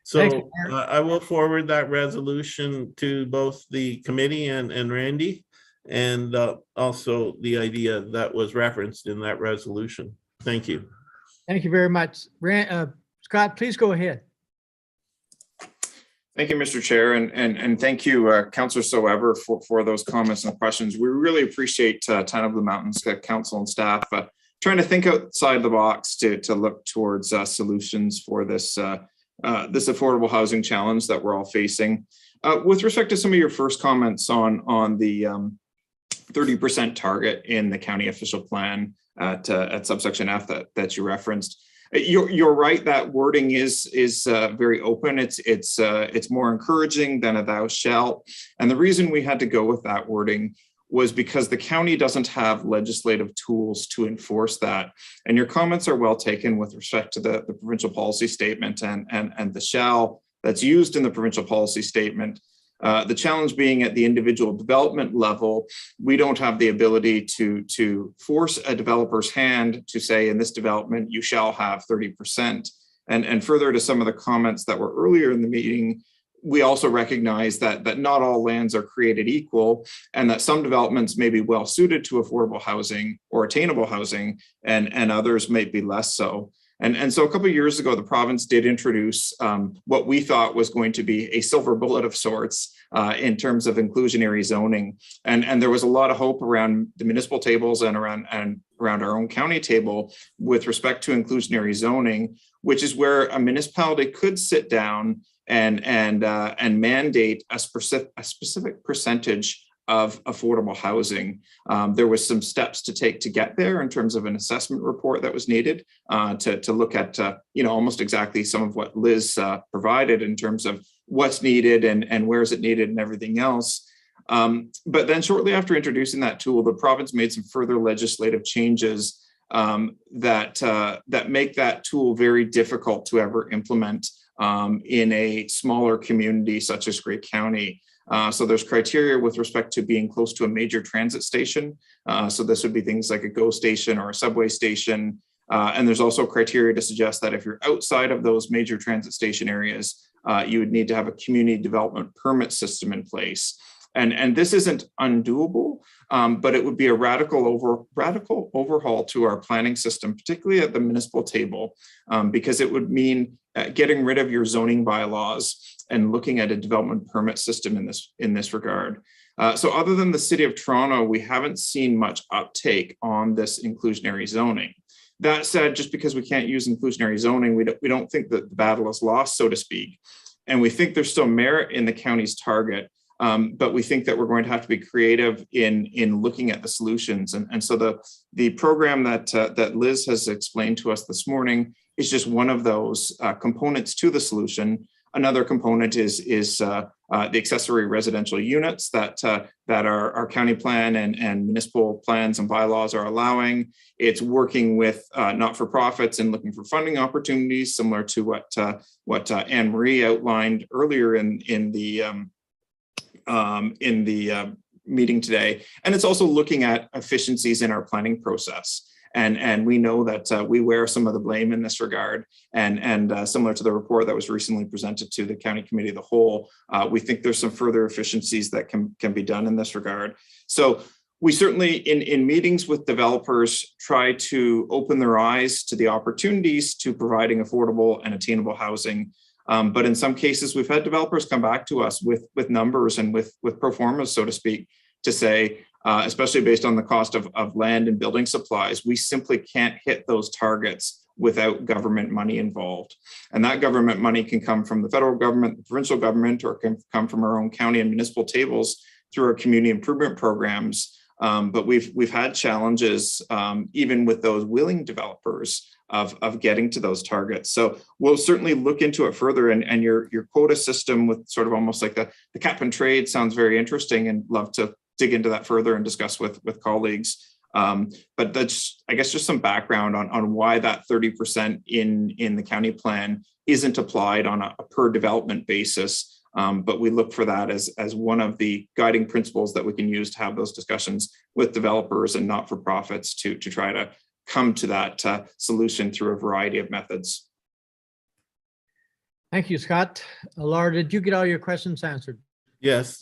So I will forward that resolution to both the committee and Randy, and also the idea that was referenced in that resolution. Thank you. Thank you very much. Scott, please go ahead. Thank you, Mr. Chair, and thank you, Councillor Soever, for those comments and questions. We really appreciate Town of Blue Mountains Council and staff trying to think outside the box to look towards solutions for this this affordable housing challenge that we're all facing. With respect to some of your first comments on the 30% target in the county official plan at subsection F that you referenced, you're right. That wording is very open. It's more encouraging than a thou shalt, and the reason we had to go with that wording was because the county doesn't have legislative tools to enforce that. And your comments are well taken with respect to the provincial policy statement and the shall that's used in the provincial policy statement. The challenge being at the individual development level, we don't have the ability to force a developer's hand to say, in this development, you shall have 30%. And further to some of the comments that were earlier in the meeting, we also recognize that not all lands are created equal, and that some developments may be well suited to affordable housing or attainable housing, and others may be less so. And so a couple of years ago, the province did introduce what we thought was going to be a silver bullet of sorts in terms of inclusionary zoning. And there was a lot of hope around the municipal tables and around our own county table with respect to inclusionary zoning, which is where a municipality could sit down and mandate a specific percentage of affordable housing. There was some steps to take to get there in terms of an assessment report that was needed to look at almost exactly some of what Liz provided in terms of what's needed and where is it needed and everything else. But then shortly after introducing that tool, the province made some further legislative changes that make that tool very difficult to ever implement in a smaller community such as Grey County. So there's criteria with respect to being close to a major transit station. So this would be things like a GO station or a subway station. And there's also criteria to suggest that if you're outside of those major transit station areas, you would need to have a community development permit system in place. And this isn't undoable, but it would be a radical overhaul to our planning system, particularly at the municipal table, because it would mean getting rid of your zoning bylaws and looking at a development permit system in this regard. So other than the City of Toronto, we haven't seen much uptake on this inclusionary zoning. That said, just because we can't use inclusionary zoning, we don't think that the battle is lost, so to speak. And we think there's still merit in the county's target, but we think that we're going to have to be creative in looking at the solutions. And so the program that Liz has explained to us this morning is just one of those components to the solution. Another component is the accessory residential units that our county plan and municipal plans and bylaws are allowing. It's working with not-for-profits and looking for funding opportunities, similar to what Anne Marie outlined earlier in the meeting today. And it's also looking at efficiencies in our planning process. And we know that we wear some of the blame in this regard. And similar to the report that was recently presented to the County Committee of the Whole, we think there's some further efficiencies that can be done in this regard. So we certainly, in meetings with developers, try to open their eyes to the opportunities to providing affordable and attainable housing. But in some cases, we've had developers come back to us with numbers and with pro formas, so to speak, to say, especially based on the cost of land and building supplies, we simply can't hit those targets without government money involved. And that government money can come from the federal government, the provincial government, or can come from our own county and municipal tables through our community improvement programs. But we've had challenges even with those willing developers of getting to those targets. So we'll certainly look into it further. And your quota system with sort of almost like the cap and trade sounds very interesting, and love to dig into that further and discuss with colleagues. But that's, I guess, just some background on why that 30% in the county plan isn't applied on a per development basis. But we look for that as one of the guiding principles that we can use to have those discussions with developers and not-for-profits to try to come to that solution through a variety of methods. Thank you, Scott. Laura, did you get all your questions answered? Yes.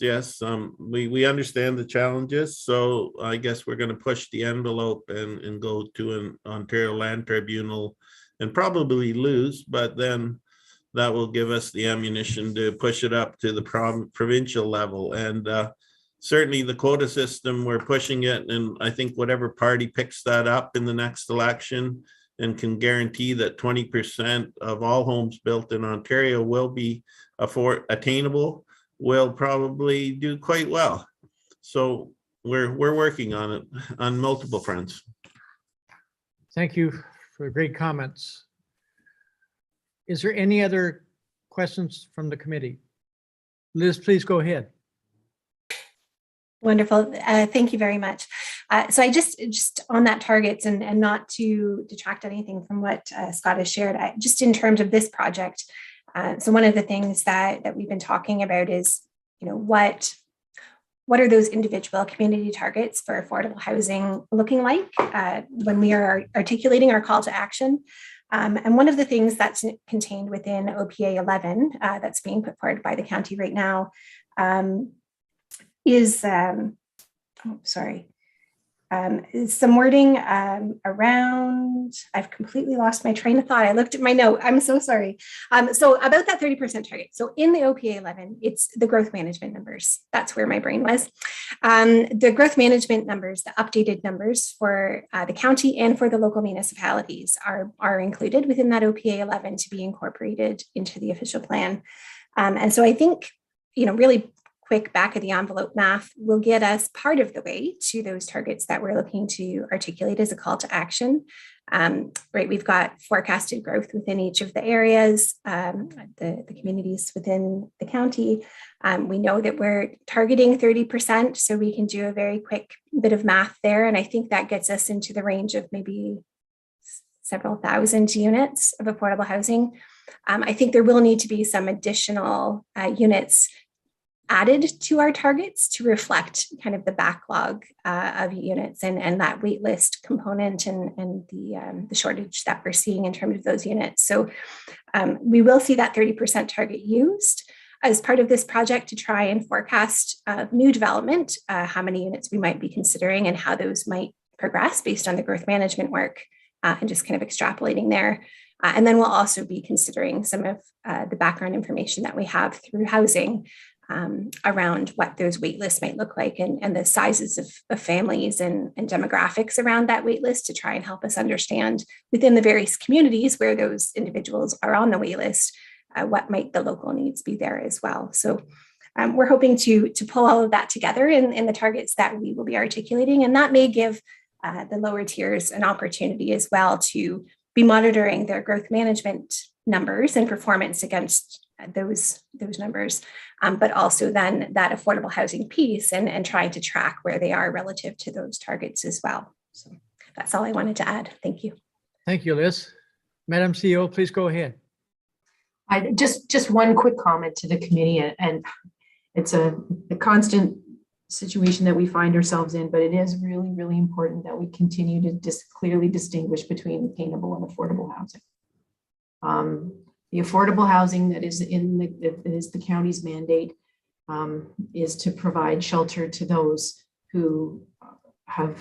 We understand the challenges, so I guess we're going to push the envelope and go to an Ontario Land Tribunal and probably lose, but then that will give us the ammunition to push it up to the provincial level. And certainly the quota system, we're pushing it, and I think whatever party picks that up in the next election and can guarantee that 20% of all homes built in Ontario will be attainable will probably do quite well. So we're working on it on multiple fronts. Thank you for great comments. Is there any other questions from the committee? Liz, please go ahead. Wonderful. Thank you very much. So I just on that targets and not to detract anything from what Scott has shared, just in terms of this project. So one of the things that we've been talking about is, what are those individual community targets for affordable housing looking like when we are articulating our call to action? And one of the things that's contained within OPA 11 that's being put forward by the county right now is, some wording around, I've completely lost my train of thought. I looked at my note. I'm so sorry. So about that 30% target. So in the OPA 11, it's the growth management numbers. That's where my brain was. The growth management numbers, the updated numbers for the county and for the local municipalities are included within that OPA 11 to be incorporated into the official plan. And so I think, really quick back of the envelope math will get us part of the way to those targets that we're looking to articulate as a call to action. Right, we've got forecasted growth within each of the areas, the communities within the county. We know that we're targeting 30%, so we can do a very quick bit of math there. And I think that gets us into the range of maybe several thousand units of affordable housing. I think there will need to be some additional units added to our targets to reflect kind of the backlog of units and that wait list component and the shortage that we're seeing in terms of those units. So we will see that 30% target used. as part of this project to try and forecast new development, how many units we might be considering and how those might progress based on the growth management work, and just kind of extrapolating there. And then we'll also be considering some of the background information that we have through housing around what those wait lists might look like, and the sizes of families and demographics around that wait list to try and help us understand within the various communities where those individuals are on the wait list, what might the local needs be there as well. So we're hoping to pull all of that together in the targets that we will be articulating, and that may give the lower tiers an opportunity as well to be monitoring their growth management numbers and performance against those numbers, but also then that affordable housing piece and trying to track where they are relative to those targets as well. So that's all I wanted to add. Thank you. Thank you, Liz. Madam CEO, please go ahead. I just one quick comment to the committee, and it's a constant situation that we find ourselves in, but it is really, really important that we continue to clearly distinguish between attainable and affordable housing. The affordable housing that is the county's mandate is to provide shelter to those who have,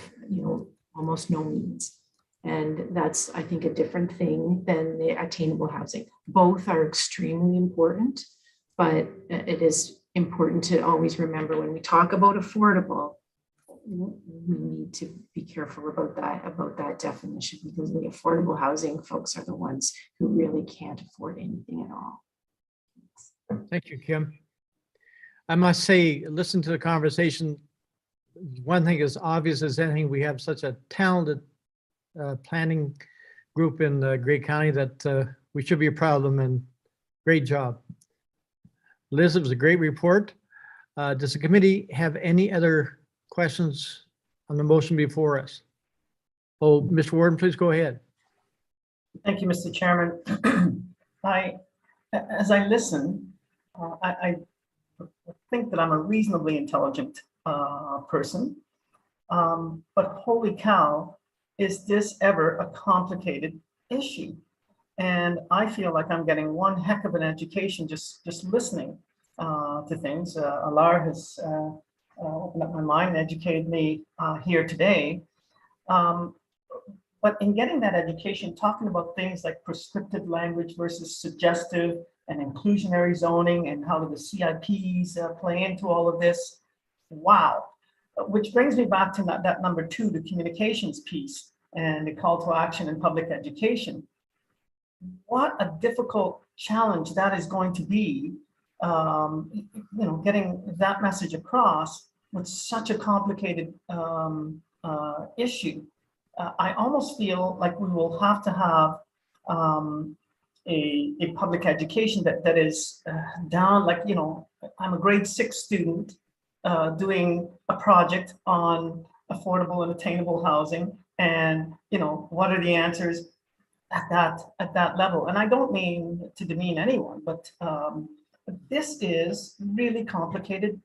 almost no means. And that's, I think, a different thing than the attainable housing. Both are extremely important, but it is important to always remember when we talk about affordable, we need to be careful about that definition, because the affordable housing folks are the ones who really can't afford anything at all. Thank you, Kim. I must say, listen to the conversation. One thing is obvious as anything, we have such a talented planning group in Grey County that we should be proud of them, and great job. Liz, it was a great report. Does the committee have any other questions on the motion before us? Oh, Mr. Warden, please go ahead. Thank you, Mr. Chairman. As I listen, I think that I'm a reasonably intelligent person, but holy cow, is this ever a complicated issue? And I feel like I'm getting one heck of an education just listening to things. Alar has opened up my mind and educated me here today. But in getting that education, talking about things like prescriptive language versus suggestive and inclusionary zoning, and how do the CIPs play into all of this, wow. Which brings me back to that number 2, the communications piece and the call to action in public education. What a difficult challenge that is going to be, getting that message across with such a complicated issue. I almost feel like we will have to have a public education that is down, like, I'm a grade 6 student doing a project on affordable and attainable housing, and what are the answers at that level. And I don't mean to demean anyone, but this is really complicated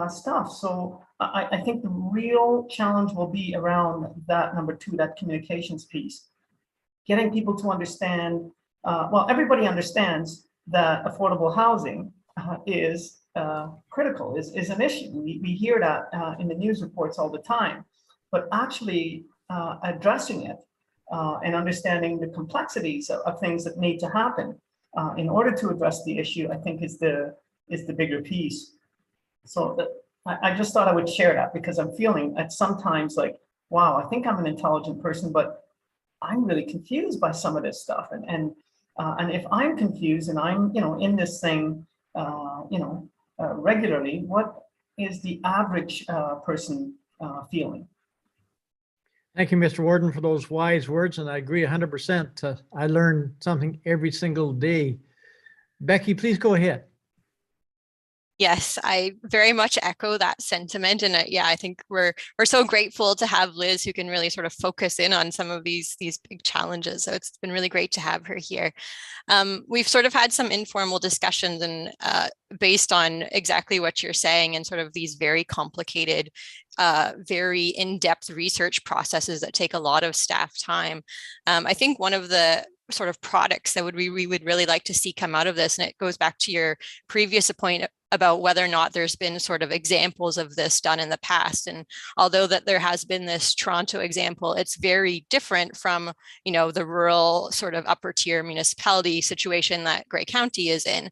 stuff. So I think the real challenge will be around that number 2, that communications piece, getting people to understand. Well, everybody understands that affordable housing is critical, is an issue. We hear that in the news reports all the time, but actually addressing it and understanding the complexities of things that need to happen in order to address the issue, I think is the bigger piece. So I just thought I would share that, because I'm feeling at sometimes like, wow, I think I'm an intelligent person, but I'm really confused by some of this stuff. And if I'm confused and I'm in this thing regularly, what is the average person feeling? Thank you, Mr. Warden, for those wise words, and I agree 100%. I learn something every single day. Becky, please go ahead. Yes, I very much echo that sentiment. And yeah, I think we're so grateful to have Liz, who can really sort of focus in on some of these big challenges. So it's been really great to have her here. We've sort of had some informal discussions and based on exactly what you're saying and sort of these very complicated, very in-depth research processes that take a lot of staff time. I think one of the sort of products that we would really like to see come out of this, and it goes back to your previous point about whether or not there's been sort of examples of this done in the past. And although that there has been this Toronto example, it's very different from, you know, the rural sort of upper tier municipality situation that Grey County is in.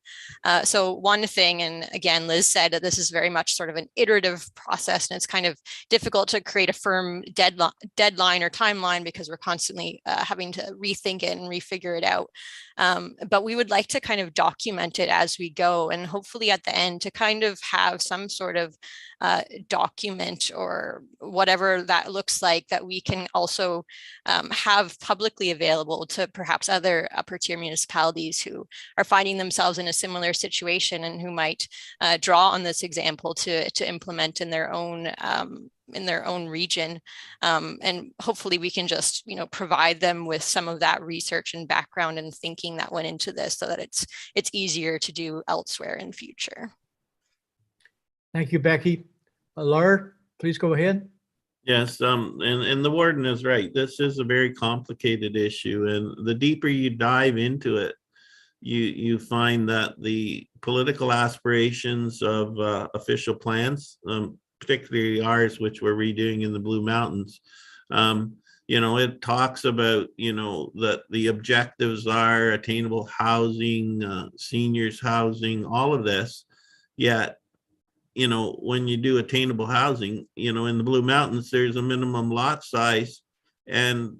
So one thing, and again, Liz said that this is very much sort of an iterative process, and it's kind of difficult to create a firm deadline or timeline because we're constantly having to rethink it and refigure it out. But we would like to kind of document it as we go, and hopefully at the end to kind of have some sort of document or whatever that looks like that we can also have publicly available to perhaps other upper tier municipalities who are finding themselves in a similar situation and who might draw on this example to implement in their own region. And hopefully we can just, you know, provide them with some of that research and background and thinking that went into this so that it's easier to do elsewhere in future. Thank you, Becky. Laura, please go ahead. Yes, and the warden is right. This is a very complicated issue, and the deeper you dive into it, you find that the political aspirations of official plans, particularly ours, which we're redoing in the Blue Mountains, you know, it talks about, you know, that the objectives are attainable housing, seniors housing, all of this. Yet, you know, when you do attainable housing, you know, in the Blue Mountains, there's a minimum lot size. And,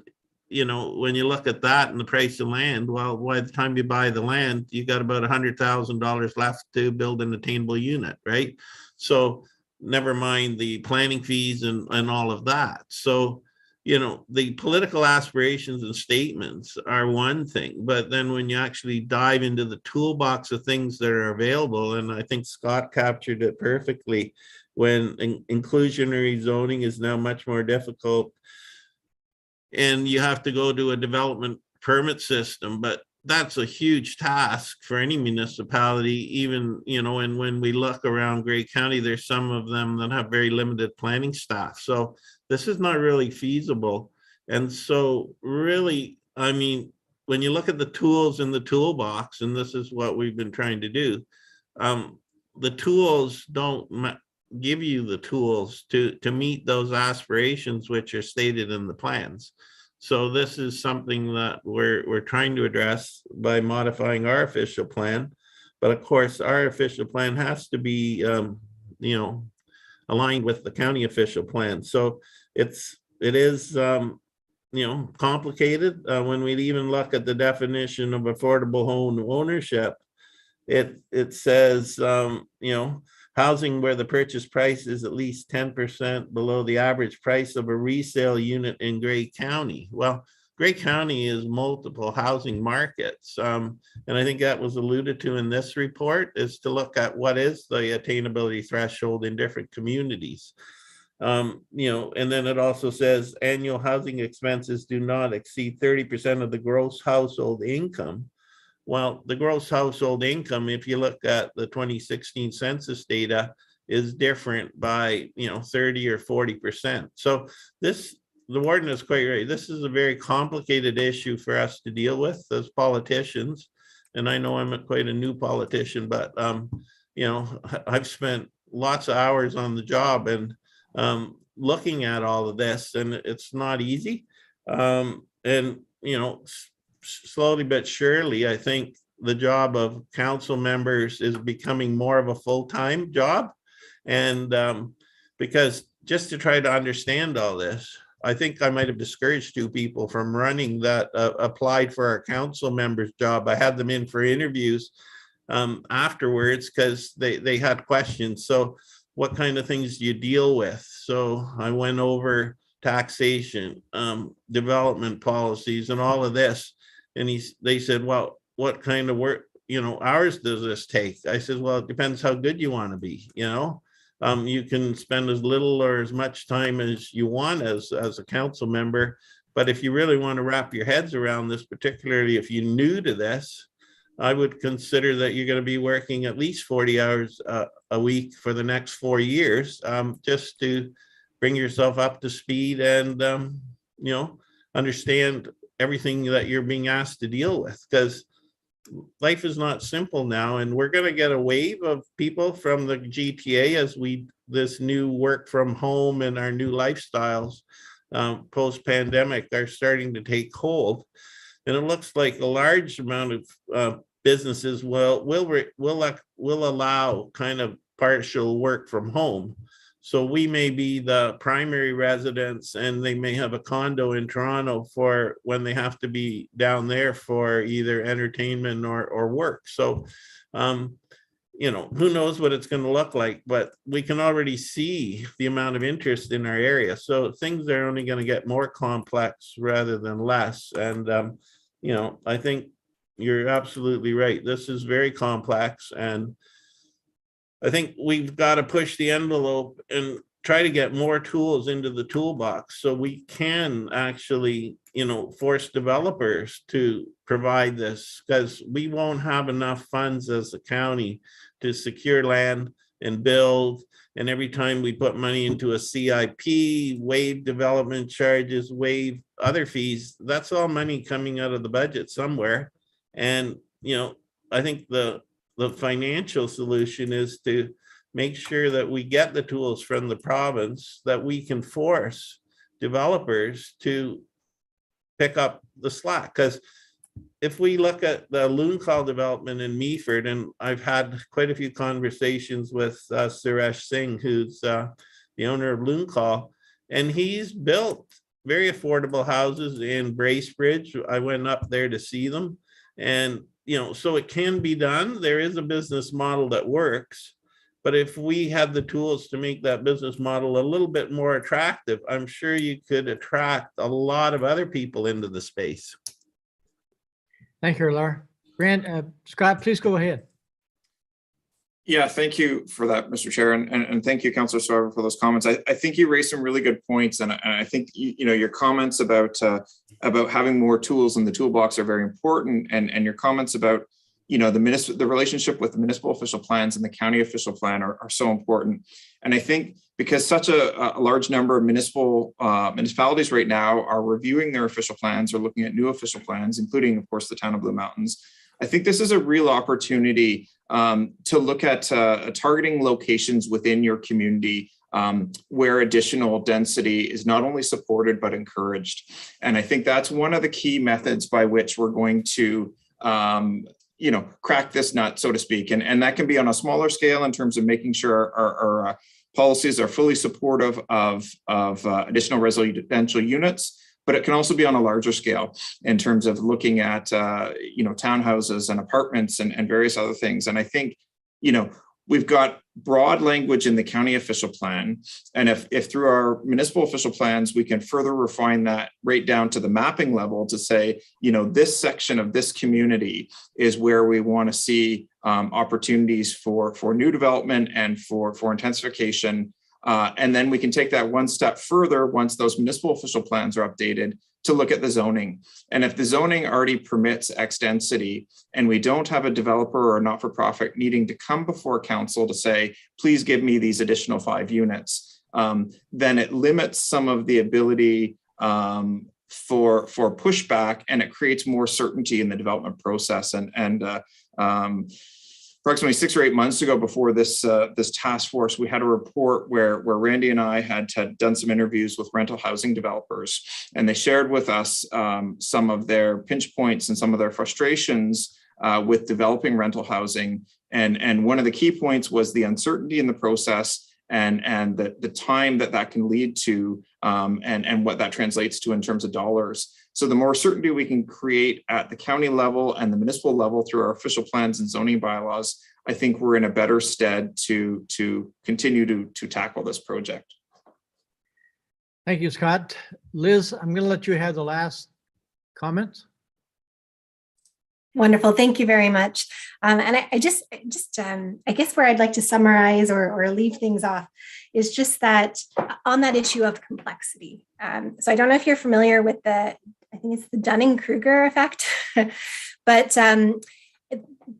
you know, when you look at that and the price of land, well, by the time you buy the land, you got about $100,000 left to build an attainable unit, right? So never mind the planning fees and all of that. So, you know, the political aspirations and statements are one thing, but then when you actually dive into the toolbox of things that are available, and I think Scott captured it perfectly, when inclusionary zoning is now much more difficult and you have to go to a development permit system, but that's a huge task for any municipality, even, you know, and when we look around Grey County, there's some of them that have very limited planning staff. So this is not really feasible. And so really, I mean, when you look at the tools in the toolbox, and this is what we've been trying to do, the tools don't give you the tools to meet those aspirations which are stated in the plans. So this is something that we're trying to address by modifying our official plan. But of course, our official plan has to be, you know, aligned with the county official plan. So it is, you know, complicated. When we even look at the definition of affordable home ownership, it says, you know, housing where the purchase price is at least 10% below the average price of a resale unit in Grey County. Well, Grey County is multiple housing markets. And I think that was alluded to in this report, is to look at what is the attainability threshold in different communities. You know, and then it also says annual housing expenses do not exceed 30% of the gross household income. Well, the gross household income, if you look at the 2016 census data, is different by, you know, 30 or 40%. So the warden is quite right. This is a very complicated issue for us to deal with as politicians. And I know I'm quite a new politician, but, you know, I've spent lots of hours on the job and looking at all of this, and it's not easy. And, you know, slowly but surely, I think the job of council members is becoming more of a full-time job. And because just to try to understand all this, I think I might have discouraged 2 people from running that applied for our council members job. I had them in for interviews afterwards because they had questions. So what kind of things do you deal with? So I went over taxation, development policies, and all of this. And they said, well, what kind of work, hours does this take? I said, well, it depends how good you want to be, you can spend as little or as much time as you want as a council member. But if you really want to wrap your heads around this, particularly if you're new to this, I would consider that you're going to be working at least 40 hours a week for the next 4 years, just to bring yourself up to speed and, understand everything that you're being asked to deal with, because life is not simple now. And we're going to get a wave of people from the GTA as this new work from home and our new lifestyles post-pandemic are starting to take hold. And it looks like a large amount of businesses will allow kind of partial work from home. So we may be the primary residence, and they may have a condo in Toronto for when they have to be down there for either entertainment or work. So, who knows what it's going to look like, but we can already see the amount of interest in our area. So things are only going to get more complex rather than less. And, I think you're absolutely right. This is very complex, and I think we've got to push the envelope and try to get more tools into the toolbox so we can actually, force developers to provide this, because we won't have enough funds as a county to secure land and build. And every time we put money into a CIP, waive development charges, waive other fees, that's all money coming out of the budget somewhere. And, I think the financial solution is to make sure that we get the tools from the province that we can force developers to pick up the slack. Because if we look at the Loon Call development in Meaford, and I've had quite a few conversations with Suresh Singh, who's the owner of Loon Call, and he's built very affordable houses in Bracebridge. I went up there to see them, and so it can be done. There is a business model that works, but if we had the tools to make that business model a little bit more attractive, I'm sure you could attract a lot of other people into the space. Thank you, Laura. Scott, please go ahead. Yeah, thank you for that, Mr. Chair, and thank you, Councillor Sarver, for those comments. I think you raised some really good points, and I think your comments about having more tools in the toolbox are very important, and your comments about the relationship with the municipal official plans and the county official plan are so important. And I think because such a large number of municipalities right now are reviewing their official plans or looking at new official plans, including, of course, the town of Blue Mountains, I think this is a real opportunity to look at targeting locations within your community where additional density is not only supported but encouraged. And I think that's one of the key methods by which we're going to crack this nut, so to speak. And that can be on a smaller scale in terms of making sure our policies are fully supportive of additional residential units. But it can also be on a larger scale in terms of looking at, townhouses and apartments and various other things. And I think, we've got broad language in the county official plan. And if through our municipal official plans, we can further refine that right down to the mapping level to say, this section of this community is where we want to see opportunities for new development and for intensification. And then we can take that one step further once those municipal official plans are updated to look at the zoning. And if the zoning already permits X density and we don't have a developer or not-for-profit needing to come before council to say, please give me these additional 5 units, then it limits some of the ability for pushback, and it creates more certainty in the development process. Approximately 6 or 8 months ago, before this task force, we had a report where Randy and I had done some interviews with rental housing developers, and they shared with us some of their pinch points and some of their frustrations with developing rental housing. And one of the key points was the uncertainty in the process and the time that can lead to and what that translates to in terms of dollars. So the more certainty we can create at the county level and the municipal level through our official plans and zoning bylaws, I think we're in a better stead to continue to tackle this project. Thank you, Scott. Liz, I'm going to let you have the last comment. Wonderful. Thank you very much. And I guess where I'd like to summarize or leave things off is just that on that issue of complexity. So I don't know if you're familiar with I think it's the Dunning-Kruger effect, but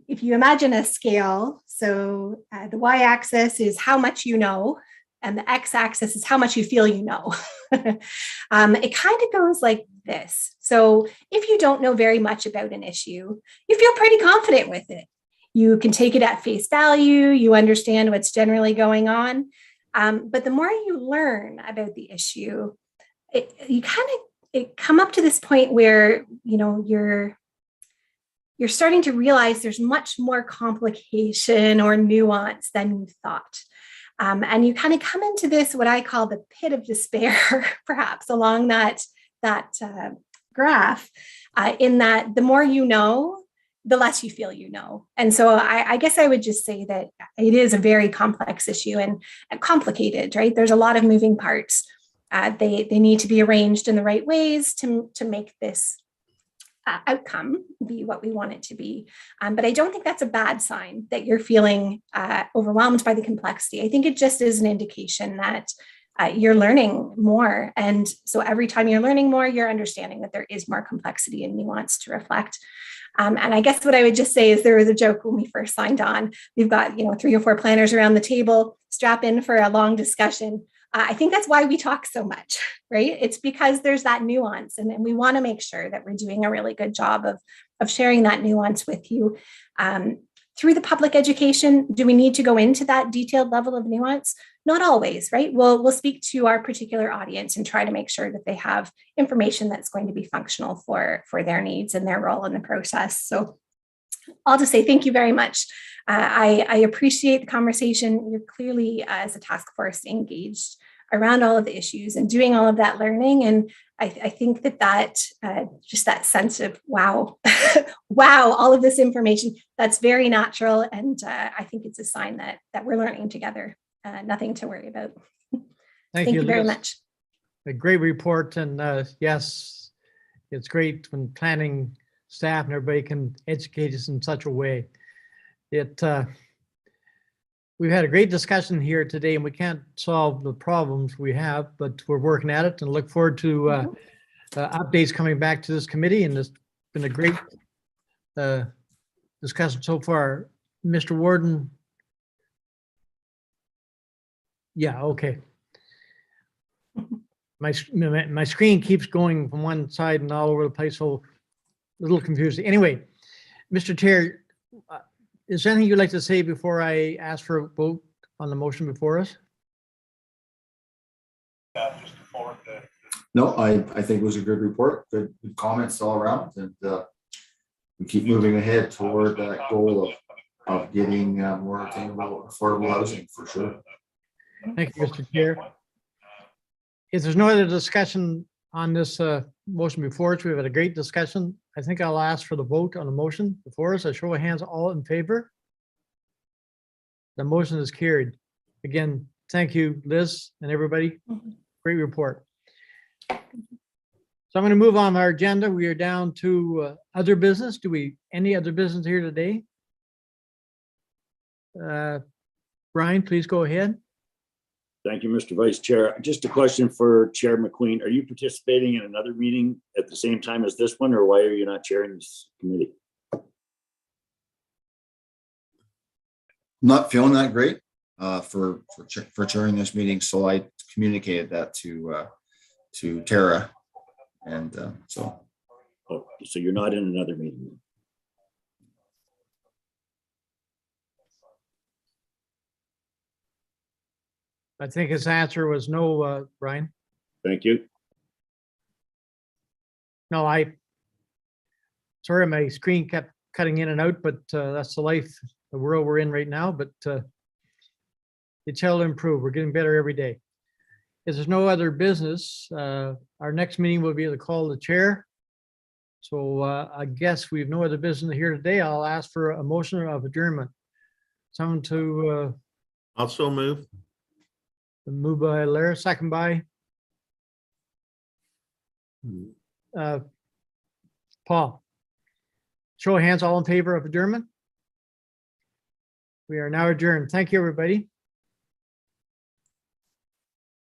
if you imagine a scale, so the y-axis is how much you know, and the x-axis is how much you feel you know. It kind of goes like this. So if you don't know very much about an issue, you feel pretty confident with it. You can take it at face value, you understand what's generally going on. But the more you learn about the issue, you kind of come up to this point where, you know, you're starting to realize there's much more complication or nuance than you thought. And you kind of come into this, what I call the pit of despair, perhaps along that graph, in that the more you know, the less you feel you know. And so I guess I would just say that it is a very complex issue and complicated, right? There's a lot of moving parts. They need to be arranged in the right ways to make this outcome be what we want it to be. But I don't think that's a bad sign that you're feeling overwhelmed by the complexity. I think it just is an indication that you're learning more. And so every time you're learning more, you're understanding that there is more complexity and nuance to reflect. And I guess what I would just say is there was a joke when we first signed on. We've got 3 or 4 planners around the table, strap in for a long discussion. I think that's why we talk so much, right? It's because there's that nuance, and we want to make sure that we're doing a really good job of sharing that nuance with you. Through the public education, do we need to go into that detailed level of nuance? Not always, right? We'll speak to our particular audience and try to make sure that they have information that's going to be functional for their needs and their role in the process. So I'll just say thank you very much. I appreciate the conversation. You're clearly, as a task force, engaged around all of the issues and doing all of that learning. And I think that just that sense of, wow, wow, all of this information, that's very natural. And I think it's a sign that we're learning together. Nothing to worry about. Thank you very much. A great report. And yes, it's great when planning staff and everybody can educate us in such a way. We've had a great discussion here today, and we can't solve the problems we have, but we're working at it and look forward to updates coming back to this committee. And it's been a great discussion so far. Mr. Warden. Yeah, okay. My screen keeps going from one side and all over the place, so a little confusing. Anyway, Mr. Chair, is there anything you'd like to say before I ask for a vote on the motion before us? No, I think it was a good report, good comments all around, and we keep moving ahead toward that goal of getting more attainable, affordable housing for sure. Thank you, Mr. Chair. If there's no other discussion on this motion before us, we've had a great discussion. I think I'll ask for the vote on the motion before us. A show of hands, all in favor. The motion is carried. Again, thank you, Liz, and everybody. Great report. So I'm going to move on our agenda. We are down to other business. Any other business here today? Brian, please go ahead. Thank you, Mr. Vice Chair. Just a question for Chair McQueen. Are you participating in another meeting at the same time as this one, or why are you not chairing this committee? Not feeling that great for chairing this meeting, so I communicated that to Tara, and so. Oh, so you're not in another meeting? I think his answer was no, Brian. Thank you. No, sorry, my screen kept cutting in and out, but that's the life, the world we're in right now, but it shall improve. We're getting better every day. If there's no other business, our next meeting will be the call of the chair. So I guess we have no other business here today. I'll ask for a motion of adjournment. Someone to. Also move. Moved by Lara, second by Paul. Show of hands, all in favor of adjournment? We are now adjourned. Thank you, everybody.